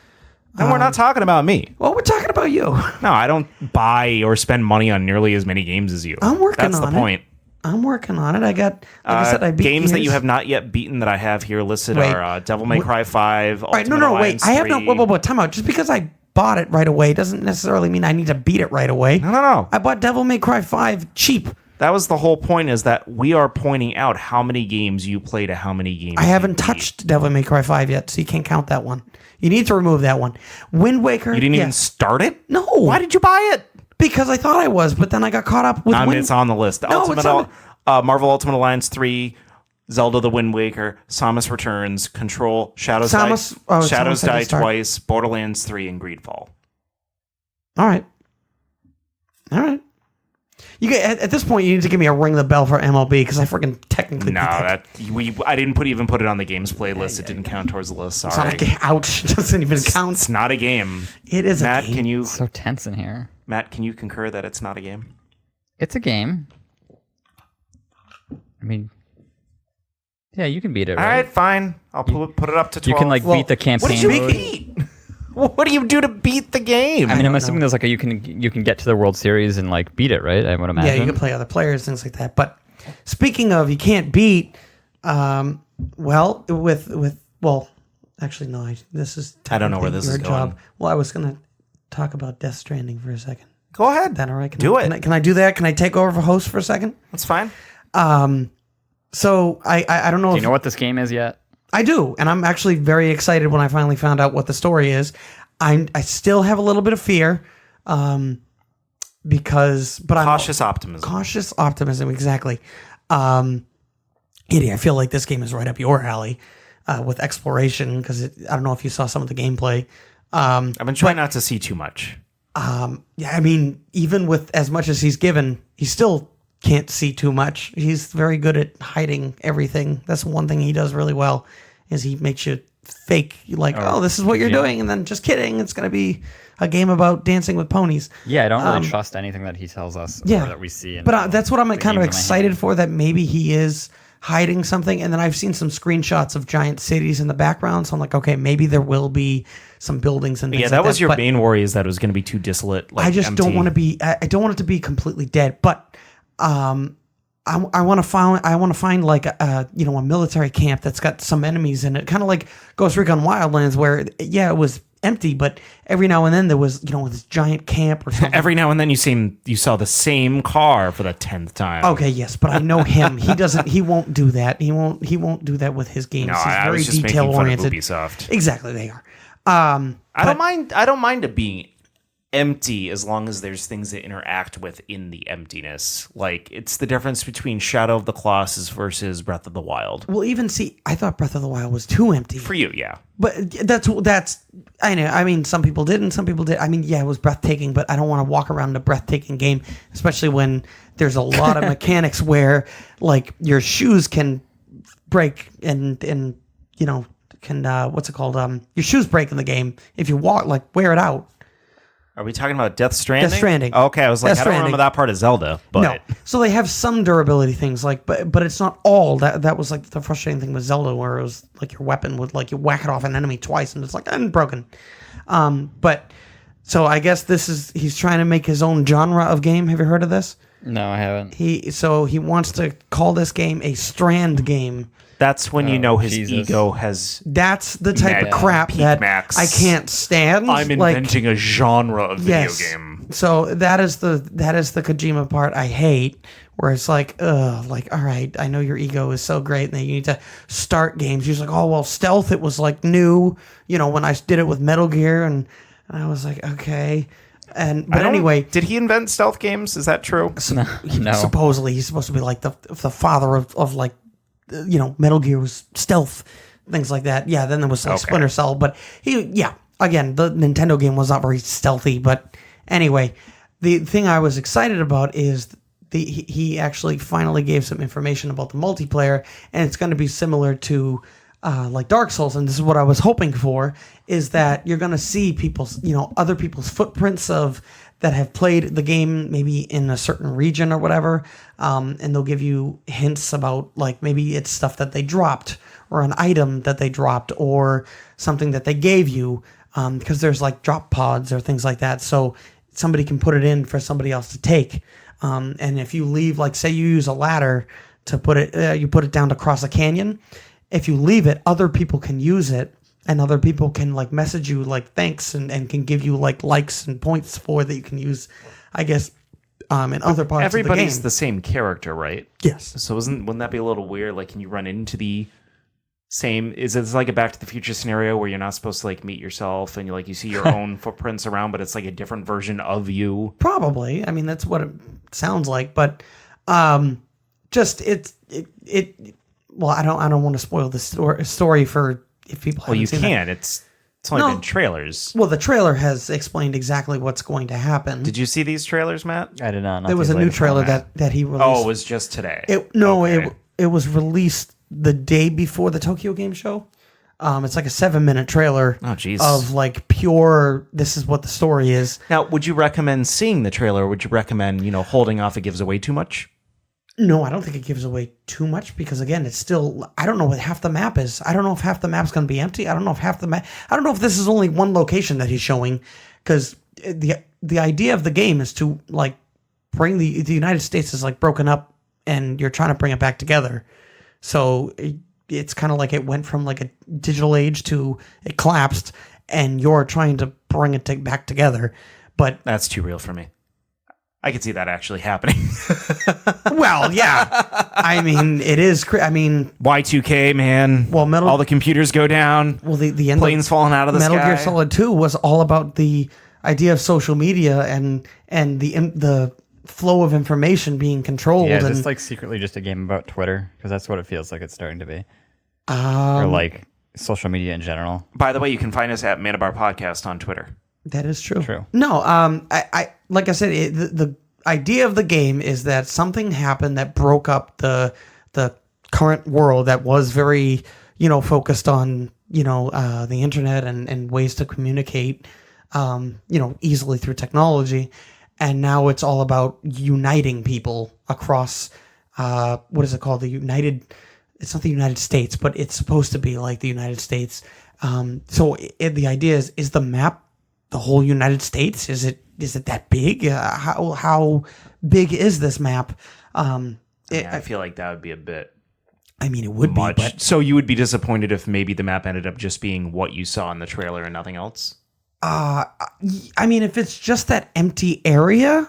And we're not talking about me. Well, we're talking about you. No, I don't buy or spend money on nearly as many games as you. I'm working on it. That's the point. I'm working on it. I got, like I said, I beat games that Gears. you have not yet beaten that I have here listed are Devil May Cry 5. All right, no, wait. I have no. Whoa, time out. Just because I bought it right away doesn't necessarily mean I need to beat it right away. No. I bought Devil May Cry 5 cheap. That was the whole point, is that we are pointing out how many games you play to how many games I haven't you beat. touched Devil May Cry 5 yet, so you can't count that one. You need to remove that one. Wind Waker. You didn't even start it? No. Why did you buy it? Because I thought I was, but then I got caught up with It's on the list. No, it's on Marvel Ultimate Alliance 3, Zelda the Wind Waker, Samus Returns, Control, Shadows Samus Die had to start. Twice, Borderlands 3, and Greedfall. All right. You get, at this point, you need to give me a ring the bell for MLB because I freaking technically beat that. I didn't even put it on the games playlist. It didn't count towards the list. It's Sorry. not a game. Ouch. It doesn't even count. It's not a game. It is Matt, a game. can you It's so tense in here. Matt, can you concur that it's not a game? It's a game. I mean, yeah, you can beat it. All right, fine. I'll put it up to 12. You can beat the campaign. What did you mode. beat? What do you do to beat the game? I mean, I'm assuming there's you can get to the World Series and beat it, right? I would imagine. Yeah, you can play other players, things like that. But speaking of, you can't beat. Actually, no. This is. I don't know where this your is job. going. Well, I was gonna talk about Death Stranding for a second. Go ahead. Is that all right? Do it. Can I do that? Can I take over for host for a second? That's fine. So I don't know. Do you know what this game is yet? I do, and I'm actually very excited when I finally found out what the story is. I still have a little bit of fear, because Cautious optimism. Cautious optimism, exactly. I feel like this game is right up your alley with exploration because I don't know if you saw some of the gameplay. I've been trying not to see too much. Yeah, I mean, even with as much as he's given, he still can't see too much. He's very good at hiding everything. That's one thing he does really well, is he makes you fake this is what you're doing, and then just kidding, it's going to be a game about dancing with ponies. Yeah, I don't really trust anything that he tells us or that we see. But that's what I'm kind of games in my excited for, that maybe he is hiding something. And then I've seen some screenshots of giant cities in the background, so I'm like, okay, maybe there will be some buildings and things Yeah, like that was your but main worry, is that it was going to be too desolate. I just empty. don't want to be. I don't want it to be completely dead. But I want to find a military camp that's got some enemies in it, kind of like Ghost Recon Wildlands, where it was empty, but every now and then there was this giant camp or something. Every now and then you saw the same car for the 10th time. Okay, yes, but I know him. He doesn't. He won't do that. He won't do that with his games. No, He's I very was just detail making fun of oriented. Ubisoft. Exactly, they are. I don't mind it being empty as long as there's things that interact with in the emptiness. Like, it's the difference between Shadow of the Colossus versus Breath of the Wild. Well, I thought Breath of the Wild was too empty. For you, yeah. But that's I know. I mean, some people did and some people did. I mean, yeah, it was breathtaking, but I don't want to walk around in a breathtaking game, especially when there's a lot of mechanics where your shoes can break and what's it called? Your shoes break in the game if you wear it out. Are we talking about Death Stranding? Death Stranding. Okay, I was like, Death I don't remember Stranding. that part of Zelda, but No, so they have some durability things, but it's not all. That was the frustrating thing with Zelda, where it was your weapon would you whack it off an enemy twice and it's I'm broken. But so I guess he's trying to make his own genre of game. Have you heard of this? No, I haven't. He wants to call this game a Strand game. that's when you know his Jesus. ego has. That's the type of crap Peak that max. I can't stand. I'm inventing a genre of video game. So that is the Kojima part I hate, where it's all right, I know your ego is so great, and then you need to start games. He's like, oh well, stealth, it was new, when I did it with Metal Gear, and I was like, okay. But anyway, did he invent stealth games? Is that true? No. supposedly he's supposed to be the father of Metal Gear was stealth, things like that. Yeah, then there was Splinter Cell, but again, the Nintendo game was not very stealthy. But anyway, the thing I was excited about is he actually finally gave some information about the multiplayer, and it's going to be similar to Dark Souls, and this is what I was hoping for, is that you're going to see other people's footprints that have played the game maybe in a certain region or whatever, and they'll give you hints about maybe it's stuff that they dropped or an item that they dropped or something that they gave you, because there's drop pods or things like that, so somebody can put it in for somebody else to take, and if you leave, say you use a ladder to put it, you put it down to cross a canyon. If you leave it, other people can use it and other people can like message you like thanks and can give you like likes and points for that you can use, I guess, in other parts of the game. Everybody's the same character, right? Yes. So wouldn't that be a little weird? Like, can you run into the same? Is it like a Back to the Future scenario where you're not supposed to like meet yourself and you see your own footprints around, but it's like a different version of you? Probably. I mean, that's what it sounds like, but just it. Well, I don't want to spoil the story for if people. Well, you seen can. That. It's only been trailers. Well, the trailer has explained exactly what's going to happen. Did you see these trailers, Matt? I did not. There was a new trailer that he released. Oh, it was just today. It was released the day before the Tokyo Game Show. It's like a 7-minute trailer. Oh, jeez. Of like pure. This is what the story is. Now, would you recommend seeing the trailer? Or would you recommend holding off? It gives away too much. No, I don't think it gives away too much because again, it's still. I don't know what half the map is. I don't know if half the map's going to be empty. I don't know if half the map. I don't know if this is only one location that he's showing, because the idea of the game is to like bring the United States is like broken up and you're trying to bring it back together. So it's kind of like it went from like a digital age to it collapsed, and you're trying to bring it back together. But that's too real for me. I could see that actually happening. Well, yeah. I mean, it is. I mean, Y2K, man. Well, all the computers go down. Well, the end planes falling out of the Metal sky. Gear Solid 2 was all about the idea of social media and the flow of information being controlled. Yeah, is and this like secretly just a game about Twitter? Because that's what it feels like it's starting to be. Or like social media in general. By the way, you can find us at manabarpodcast on Twitter. That is true. True. No, I like I said, the idea of the game is that something happened that broke up the current world that was very, focused on, the internet and ways to communicate, easily through technology. And now it's all about uniting people across, what is it called? It's not the United States, but it's supposed to be like the United States. So the idea is the map the whole United States? Is it that big? How big is this map? I feel like that would be a bit. I mean, it would much. be. But so you would be disappointed if maybe the map ended up just being what you saw in the trailer and nothing else? I mean, if it's just that empty area,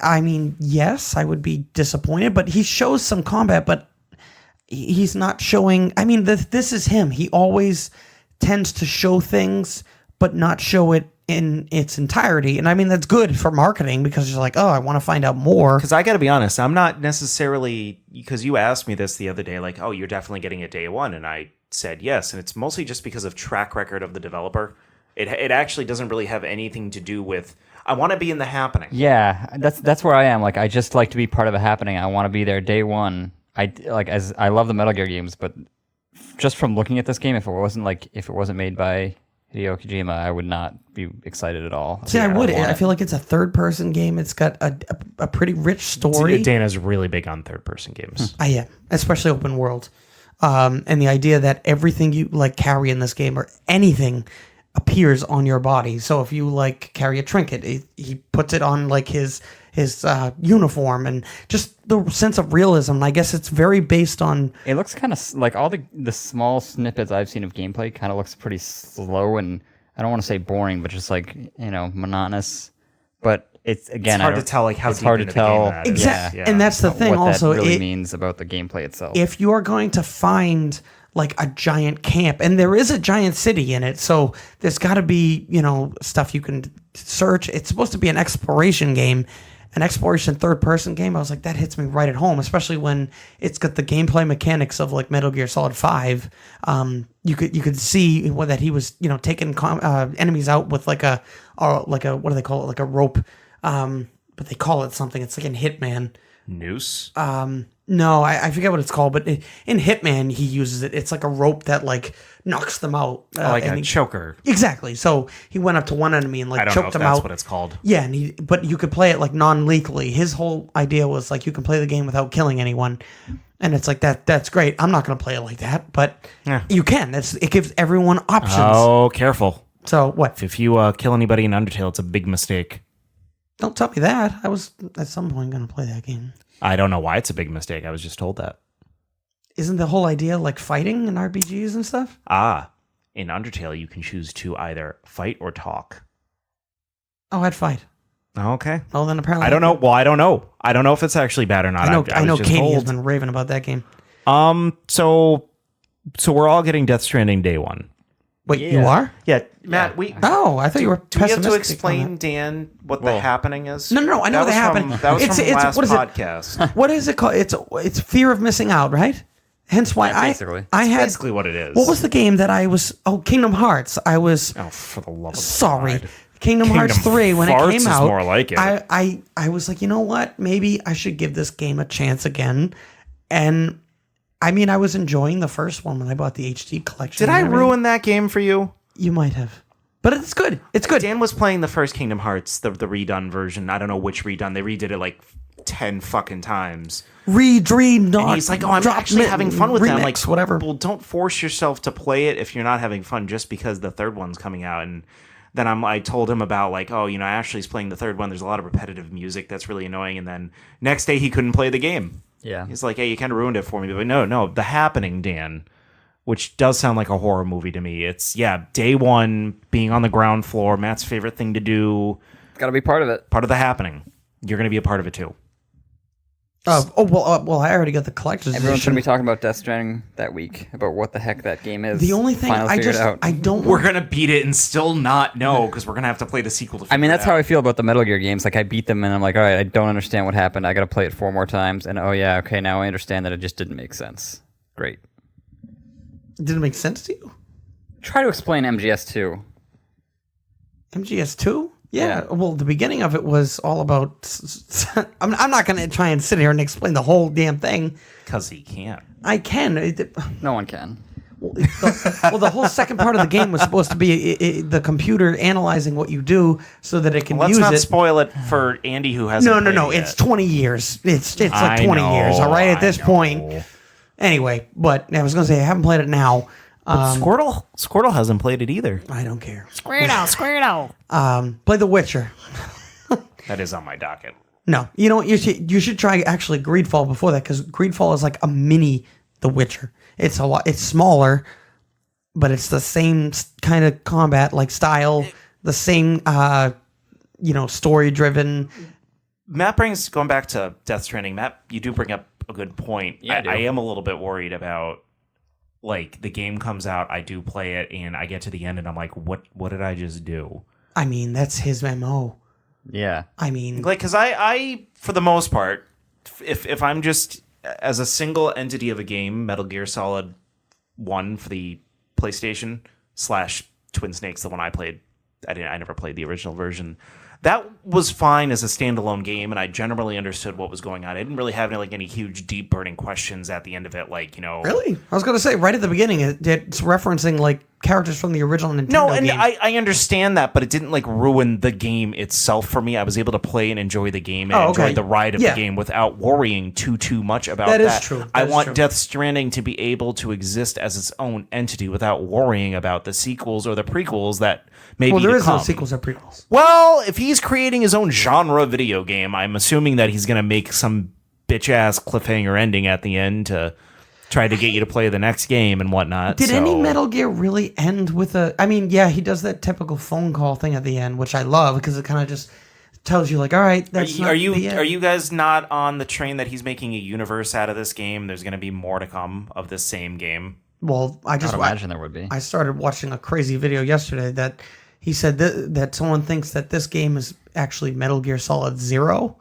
I mean, yes, I would be disappointed. But he shows some combat, but he's not showing. I mean, this is him. He always tends to show things, but not show it in its entirety. And I mean, that's good for marketing because you're like, oh, I want to find out more. Because I got to be honest, I'm not necessarily, because you asked me this the other day, like, oh, you're definitely getting it day one. And I said yes. And it's mostly just because of track record of the developer. It actually doesn't really have anything to do with, I want to be in the happening. Yeah, that's where I am. Like, I just like to be part of a happening. I want to be there day one. I love the Metal Gear games, but just from looking at this game, if it wasn't made by Hideo Kojima, I would not be excited at all. See, I would. I feel like it's a third-person game. It's got a pretty rich story. Dana's really big on third-person games. I am, especially open world. And the idea that everything you like carry in this game or anything appears on your body. So if you like carry a trinket, he puts it on like his uniform, and just the sense of realism. And I guess it's very based on. It looks kind of like all the small snippets I've seen of gameplay kind of looks pretty slow, and I don't want to say boring, but just like monotonous. But it's again, it's hard to tell like how it's deep hard to into tell the game that is. Exactly, Yeah. and that's the thing. What Also, that really means about the gameplay itself. If you are going to find like a giant camp, and there is a giant city in it, so there's got to be stuff you can search. It's supposed to be an exploration game, an exploration third-person game. I was like, that hits me right at home, especially when it's got the gameplay mechanics of like Metal Gear Solid 5. You could see that he was taking enemies out with like a what do they call it, like a rope, but they call it something. It's like in Hitman. Noose? No, I forget what it's called, but in Hitman he uses it. It's like a rope that like knocks them out, like a choker. Exactly. So he went up to one enemy and like I don't know choked if him that's out. what it's called. Yeah, but you could play it like non-lethally. His whole idea was like you can play the game without killing anyone, and it's like that's great. I'm not going to play it like that, but you can. It gives everyone options. Oh, careful! So what? If you kill anybody in Undertale, it's a big mistake. Don't tell me that. I was at some point going to play that game. I don't know why it's a big mistake. I was just told that. Isn't the whole idea like fighting in RPGs and stuff? in Undertale, you can choose to either fight or talk. Oh, I'd fight. Okay. Well, then apparently I don't know. Well, I don't know. I don't know if it's actually bad or not. I know was just Katie has told. been raving about that game. So we're all getting Death Stranding day one. Wait, you are? Yeah, Matt. Oh, I thought you were Do we have pessimistic. to on explain, that. Dan, what the happening is? No, I know That the was happening. That was from last what is it? podcast. What is it called? It's fear of missing out, right? Hence why basically. I had Basically, what it is. what was the game that I was? Oh, Kingdom Hearts. I was Oh, for the love of sorry. God. Kingdom Hearts 3 when it Farts came is out. more like it. I was like, you know what? Maybe I should give this game a chance again. And I mean, I was enjoying the first one when I bought the HD collection. Did I ruin that game for you? You might have, but it's good. It's good. Dan was playing the first Kingdom Hearts, the redone version. I don't know which redone. They redid it like 10 fucking times. Dream, And he's like, oh, I'm actually having fun with remix, that. I'm like, whatever. Well, don't force yourself to play it if you're not having fun just because the third one's coming out. And then I told him about like, oh, Ashley's playing the third one. There's a lot of repetitive music that's really annoying. And then next day he couldn't play the game. Yeah. He's like, hey, you kind of ruined it for me. But no, The Happening, Dan, which does sound like a horror movie to me. It's, day one, being on the ground floor, Matt's favorite thing to do. Got to be part of it. Part of The Happening. You're going to be a part of it too. Well, I already got the collector's Everyone's edition. going to be talking about Death Stranding that week, about what the heck that game is. The only thing Finally figured it out. I don't. We're going to beat it and still not know because we're going to have to play the sequel to I mean, that's how I I feel about the Metal Gear games. Like, I beat them, and I'm like, all right, I don't understand what happened. I got to play it 4 more times, and oh yeah, okay, now I understand that it just didn't make sense. Great. Did it make sense to you? Try to explain MGS2. MGS2? Yeah. Yeah. Well, the beginning of it was all about. I'm not going to try and sit here and explain the whole damn thing. Because he can't. I can. No one can. Well, the whole second part of the game was supposed to be the computer analyzing what you do so that it can Let's use not it. spoil it for Andy who hasn't. No. played it It's yet. 20 years. It's like I 20 know, years. All right. At this I know. point. Anyway, but I was going to say I haven't played it now. Squirtle hasn't played it either. I don't care. Squirtle. Play The Witcher. That is on my docket. No, you know what? You should try actually Greedfall before that because Greedfall is like a mini The Witcher. It's a lot. It's smaller, but it's the same kind of combat like style. The same, story driven. Matt going back to Death Stranding. Matt, you do bring up a good point. Yeah, I do. I am a little bit worried about. Like the game comes out, I do play it, and I get to the end, and I'm like, "What did I just do?" I mean, that's his MO. Yeah. I mean, Like, because I, for the most part, if I'm just as a single entity of a game, Metal Gear Solid 1 for the PlayStation / Twin Snakes, the one I played, I never played the original version. That was fine as a standalone game, and I generally understood what was going on. I didn't really have any huge, deep, burning questions at the end of it, really? I was going to say right at the beginning, it's referencing like characters from the original Nintendo No, and game. I understand that, but it didn't ruin the game itself for me. I was able to play and enjoy the game and enjoy the ride of the game without worrying too much about that. That is true. I That is want true. Death Stranding to be able to exist as its own entity without worrying about the sequels or the prequels that maybe Well, there to is no come. sequels or prequels. Well, if he's creating his own genre video game, I'm assuming that he's going to make some bitch-ass cliffhanger ending at the end to try to get you to play the next game and whatnot. Did any so- Metal Gear really end with a? I mean, yeah, he does that typical phone call thing at the end, which I love because it kind of just tells you like, all right, that's Are the end. you guys not on the train that he's making a universe out of this game? There's going to be more to come of this same game. Well, I I just would imagine there would be. I started watching a crazy video yesterday that he said that someone thinks that this game is actually Metal Gear Solid 0,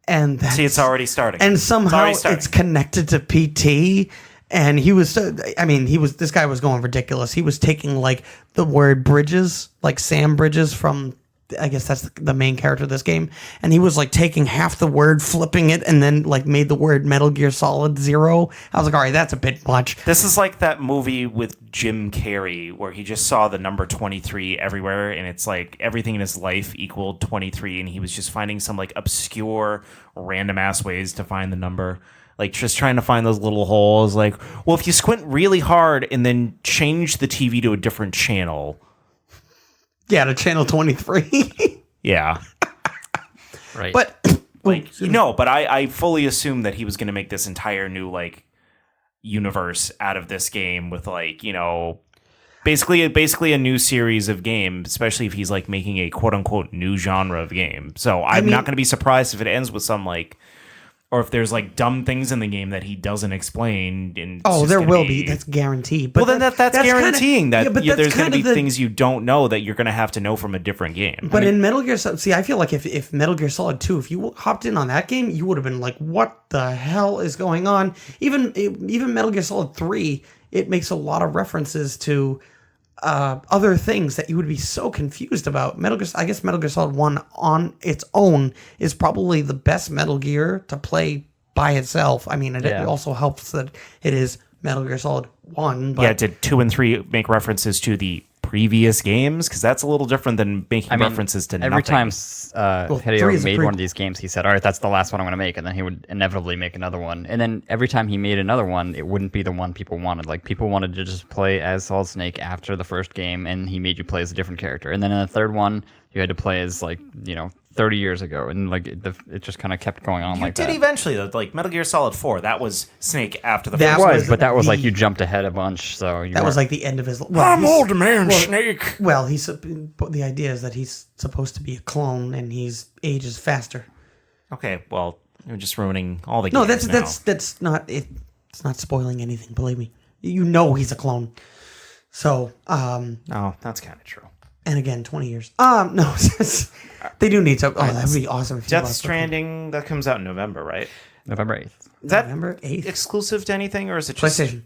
and that's, See, it's already starting. and somehow already starting. it's connected to PT. And he was, this guy was going ridiculous. He was taking like the word Bridges, like Sam Bridges from, I guess that's the main character of this game. And he was like taking half the word, flipping it, and then like made the word Metal Gear Solid 0. I was like, all right, that's a bit much. This is like that movie with Jim Carrey where he just saw the number 23 everywhere, and it's like everything in his life equaled 23, and he was just finding some like obscure, random ass ways to find the number. Like just trying to find those little holes. Like, well, if you squint really hard and then change the TV to a different channel. Yeah, to channel 23. Yeah. Right. But But I fully assumed that he was going to make this entire new like universe out of this game with Basically a new series of games, especially if he's like making a quote unquote new genre of game. So I'm not going to be surprised if it ends with some like, or if there's like dumb things in the game that he doesn't explain. And there will be. That's guaranteed. But well, then that's guaranteeing that there's going to be the things you don't know that you're going to have to know from a different game. But in Metal Gear Solid, I feel like if Metal Gear Solid 2, if you hopped in on that game, you would have been like, what the hell is going on? Even Metal Gear Solid 3, it makes a lot of references to other things that you would be so confused about. I guess Metal Gear Solid 1 on its own is probably the best Metal Gear to play by itself. I mean, it also helps that it is Metal Gear Solid 1. But did 2 and 3 make references to the previous games? Because that's a little different than making references to every nothing. time Hideo made one of these games, he said, all right, that's the last one I'm going to make. And then he would inevitably make another one. And then every time he made another one, it wouldn't be the one people wanted. Like, people wanted to just play as Solid Snake after the first game, and he made you play as a different character. And then in the third one, you had to play as, 30 years ago. And, it just kind of kept going on like that. You did eventually, though. Like, Metal Gear Solid 4, that was Snake after the That first was But like you jumped ahead a bunch, so that was like the end of his. I'm old man Snake. Well, the idea is that he's supposed to be a clone and he's ages faster. Okay, well, you're just ruining all the No, games that's not it. It's not spoiling anything. Believe me, you know he's a clone. So, Oh, that's kind of true. and again, 20 years. No, they do need to. Oh, that'd be awesome. If Death Stranding, that comes out in November, right? November 8th. Is that November 8th. exclusive to anything, or is it just PlayStation.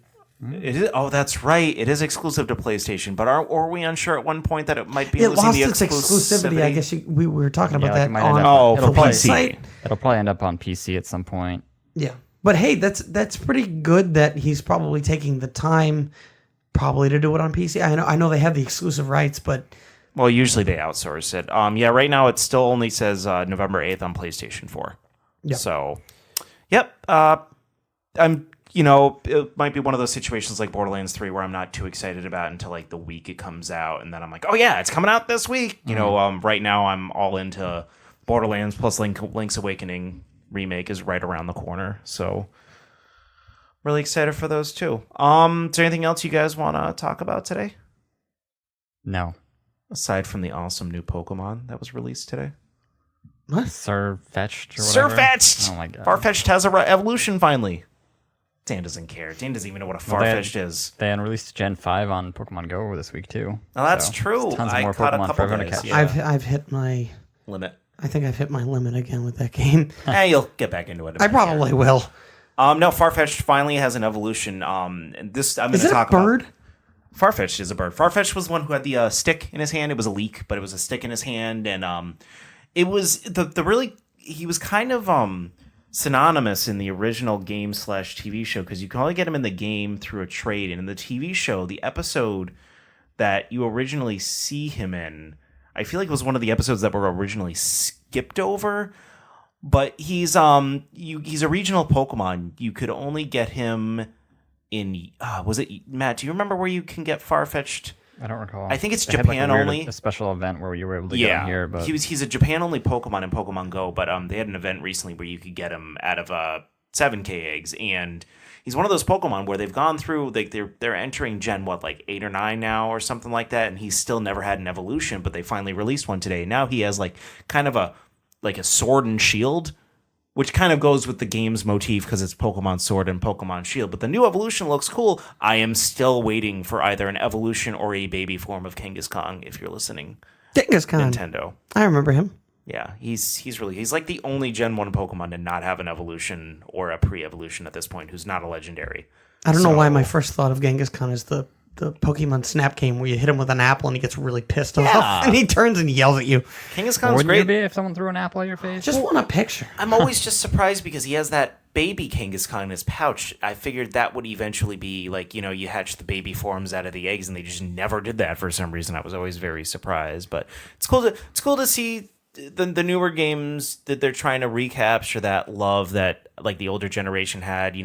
It is. Oh, that's right. It is exclusive to PlayStation. But are we unsure at one point that it might be It losing lost the its exclusivity. I guess we were talking about that it might on end up- the for website. PC. It'll probably end up on PC at some point. Yeah, but hey, that's pretty good that he's probably taking the time, probably to do it on PC. I know they have the exclusive rights, but Well, usually they outsource it. Right now it still only says November 8th on PlayStation 4. Yep. So, yep. It might be one of those situations like Borderlands 3 where I'm not too excited about until like the week it comes out, and then I'm like, oh yeah, it's coming out this week. Right now I'm all into Borderlands plus Link's Awakening remake is right around the corner. So, really excited for those too. Is there anything else you guys want to talk about today? No. Aside from the awesome new Pokemon that was released today. what? Sir-fetched or whatever. Farfetch'd! Oh my god. Farfetch'd has a evolution finally. Dan doesn't care. Dan doesn't even know what a Farfetch'd is. They unreleased Gen 5 on Pokemon Go this week, too. Oh, that's So, true. there's tons of I more caught a Pokemon couple for everyone to guys, catch. yeah. I've hit my. Limit. I think I've hit my limit again with that game. You'll get back into it. I probably will. No, Farfetch'd finally has an evolution. And this I'm going Is to it a talk bird? about. Farfetch'd is a bird. Farfetch'd was the one who had the stick in his hand. It was a leak, but it was a stick in his hand, and it was the really. He was kind of synonymous in the original game / TV show because you can only get him in the game through a trade, and in the TV show, the episode that you originally see him in, I feel like it was one of the episodes that were originally skipped over. But he's he's a regional Pokemon. You could only get him in was it Matt? Do you remember where you can get Farfetch'd? I don't recall. I think it's They had, Japan only. A special event where you were able to get him here, but he's a Japan only Pokemon in Pokemon Go. But they had an event recently where you could get him out of 7K eggs, and he's one of those Pokemon where they've gone through like they're entering Gen 8 or 9 now or something like that, and he's still never had an evolution. But they finally released one today. Now he has like kind of a sword and shield, which kind of goes with the game's motif because it's Pokemon Sword and Pokemon Shield. But the new evolution looks cool. I am still waiting for either an evolution or a baby form of Kangaskhan, if you're listening. Kangaskhan. Nintendo. I remember him. Yeah, he's like the only Gen 1 Pokemon to not have an evolution or a pre-evolution at this point, who's not a legendary. I don't know why my first thought of Kangaskhan is the Pokemon Snap game where you hit him with an apple and he gets really pissed off and he turns and yells at you. Kangaskhan's wouldn't great. you be if someone threw an apple at your face? Just want a picture. I'm always just surprised because he has that baby Kangaskhan in his pouch. I figured that would eventually be like, you hatch the baby forms out of the eggs, and they just never did that for some reason. I was always very surprised, but it's cool to see the newer games that they're trying to recapture that love that like the older generation had.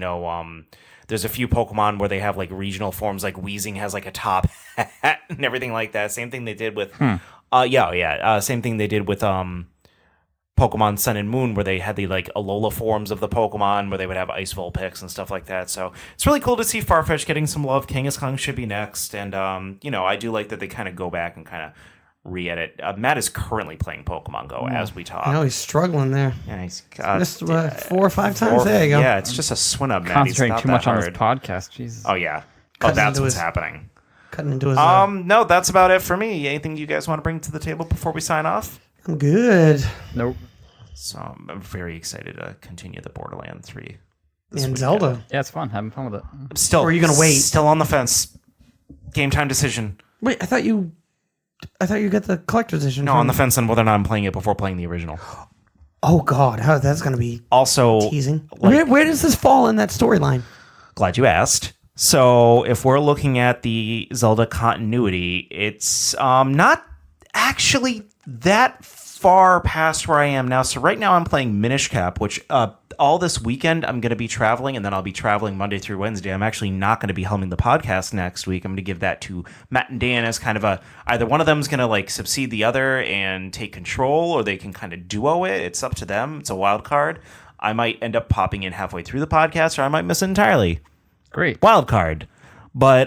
There's a few Pokemon where they have like regional forms, like Weezing has like a top hat and everything like that. Same thing they did with, same thing they did with Pokemon Pokemon Sun and Moon, where they had the like Alola forms of the Pokemon, where they would have Ice Vulpix and stuff like that. So it's really cool to see Farfetch getting some love. Kangaskhan should be next, and I do like that they kind of go back and kind of re-edit. Matt is currently playing Pokemon Go as we talk. I know he's struggling there. Yeah, he's Missed 4 or 5 times. There you go. Yeah, it's just a swing up, Matt. He's Concentrating not too that much on hard. this podcast. Jesus. Oh yeah. Cutting That's into what's his- happening. Cutting into his. No, that's about it for me. Anything you guys want to bring to the table before we sign off? I'm good. Nope. So I'm very excited to continue the Borderlands 3. And Zelda. Yeah, it's fun. Having fun with it. I'm still. Or are you gonna wait? Still on the fence. Game time decision. Wait, I thought you got the collector's edition. No, on the fence on whether or not I'm playing it before playing the original. Oh God, how that's gonna be Also, teasing. like- Where does this fall in that storyline? glad you asked. So if we're looking at the Zelda continuity, it's not actually that far past where I am now. So right now I'm playing Minish Cap, which all this weekend I'm going to be traveling, and then I'll be traveling Monday through Wednesday. I'm actually not going to be helming the podcast next week. I'm going to give that to Matt and Dan as kind of either one of them is going to like succeed the other and take control, or they can kind of duo it. It's up to them. It's a wild card. I might end up popping in halfway through the podcast, or I might miss it entirely. Great. Wild card. But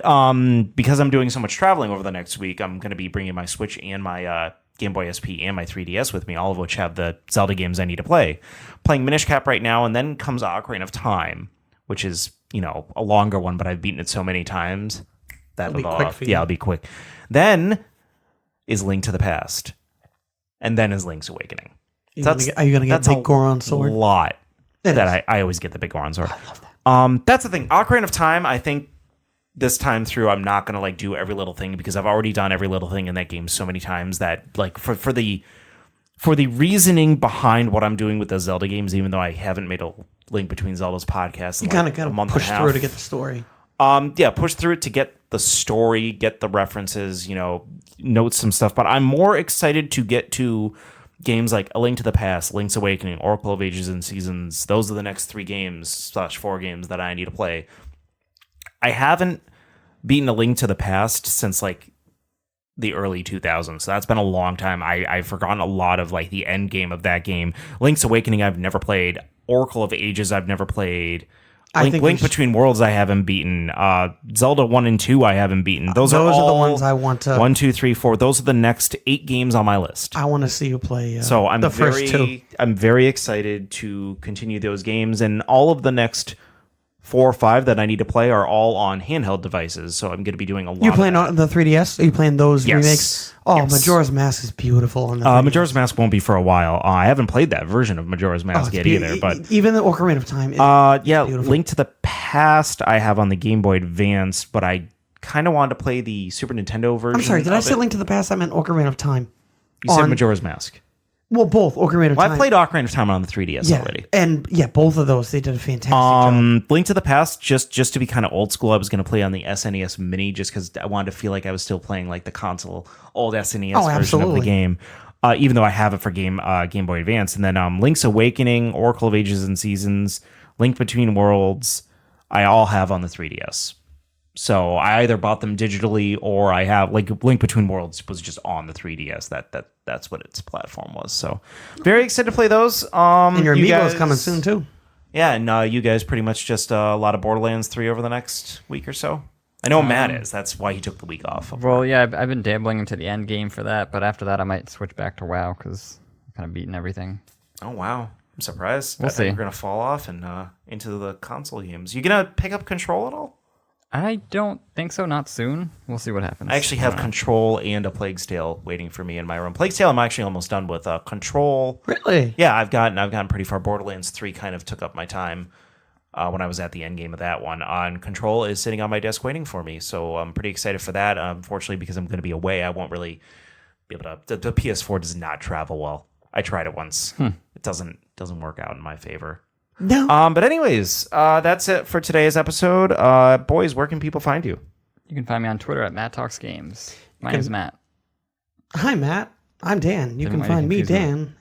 because I'm doing so much traveling over the next week, I'm going to be bringing my Switch and my Game Boy SP and my 3DS with me, all of which have the Zelda games I need to play. Playing Minish Cap right now, and then comes Ocarina of Time, which is, a longer one, but I've beaten it so many times. It'll be quick for you. Yeah, it'll be quick. Then is Link to the Past. And then is Link's Awakening. Are you gonna get Big Goron sword? A lot. It that is. I always get the Big Goron sword. I love that. That's the thing. Ocarina of Time, I think this time through, I'm not going to like do every little thing, because I've already done every little thing in that game so many times that like for the reasoning behind what I'm doing with the Zelda games, even though I haven't made a Link Between Zelda's podcast in You kind like a of month push and a through half. to get the story. Push through it to get the story, get the references, note some stuff. But I'm more excited to get to games like A Link to the Past, Link's Awakening, Oracle of Ages and Seasons. Those are the next 3 games / 4 games that I need to play. I haven't beaten A Link to the Past since like the early 2000s. So that's been a long time. I've forgotten a lot of like the end game of that game. Link's Awakening I've never played. Oracle of Ages I've never played. Link Between Worlds I haven't beaten. Zelda 1 and 2 I haven't beaten. Those are the all ones I want to. 1, 2, 3, 4. Those are the next 8 games on my list. I want to see you play. So I'm first 2. I'm very excited to continue those games, and all of the next 4 or 5 that I need to play are all on handheld devices. So I'm going to be doing a lot. You of playing that. on the 3DS? Are you playing those Yes. remakes? Oh, Yes. Majora's Mask is beautiful on the 3DS. Majora's Mask won't be for a while. I haven't played that version of Majora's Oh, Mask it's yet either. But even the Ocarina of Time. Beautiful. Link to the Past I have on the Game Boy Advance, but I kind of wanted to play the Super Nintendo version. I'm sorry, did I of say it. Link to the Past? I meant Ocarina of Time. You said Majora's Mask. Well, both Ocarina of Well, Time. I played Ocarina of Time on the 3DS yeah, already. and both of those they did a fantastic job. Link to the Past, just to be kind of old school, I was going to play on the SNES Mini just because I wanted to feel like I was still playing like the console old SNES version absolutely. of the game, even though I have it for Game Boy Advance. And then Link's Awakening, Oracle of Ages and Seasons, Link Between Worlds, I all have on the 3DS. So I either bought them digitally or I have like Link Between Worlds was just on the 3DS. That's what its platform was. So very excited to play those. And your you Amiibo's guys- coming soon too. Yeah, and you guys pretty much just a lot of Borderlands 3 over the next week or so. I know Matt is. That's why he took the week off. Well, yeah, I've been dabbling into the end game for that, but after that I might switch back to WoW because I'm kind of beating everything. Oh, wow. I'm surprised. We'll I thought see. you were going to fall off and into the console games. You going to pick up Control at all? I don't think so. Not soon. We'll see what happens. I actually have Control and a Plague's Tale waiting for me in my room. Plague's Tale I'm actually almost done with. Control... Really? Yeah, I've gotten pretty far. Borderlands 3 kind of took up my time when I was at the end game of that one. Control is sitting on my desk waiting for me, so I'm pretty excited for that. Unfortunately, because I'm going to be away, I won't really be able to... The PS4 does not travel well. I tried it once. It doesn't work out in my favor. No. But anyways, that's it for today's episode. Boys, where can people find you? You can find me on Twitter at Matt Talks Games. My name's Matt. Hi, Matt. I'm Dan. You Then can why are you find me, confusing Dan,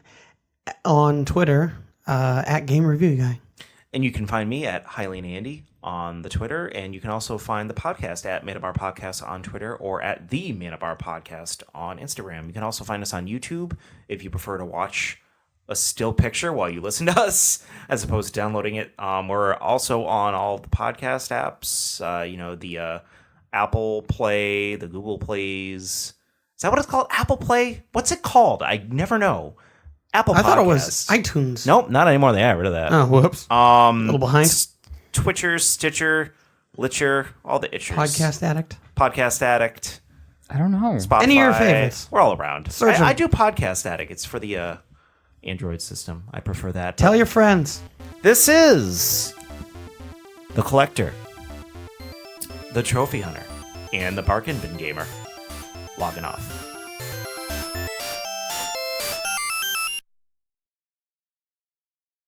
on Twitter at Game Review Guy. And you can find me at Hylian Andy on the Twitter, and you can also find the podcast at Manabar Podcast on Twitter or at the Manabar Podcast on Instagram. You can also find us on YouTube if you prefer to watch a still picture while you listen to us, as opposed to downloading it. We're also on all the podcast apps. The Apple Play, the Google Plays. Is that what it's called? Apple Play? What's it called? I never know. Apple Podcasts. I thought it was iTunes. Nope, not anymore. They got rid of that. Oh, whoops. A little behind. Twitcher, Stitcher, Litcher, all the itchers. Podcast Addict. I don't know. Spotify. Any of your favorites? We're all around. Search 'em. I do Podcast Addict. It's for the Android system. I prefer that. Tell your friends. This is the Collector, the Trophy Hunter, and the Bargain Bin Gamer. Logging off.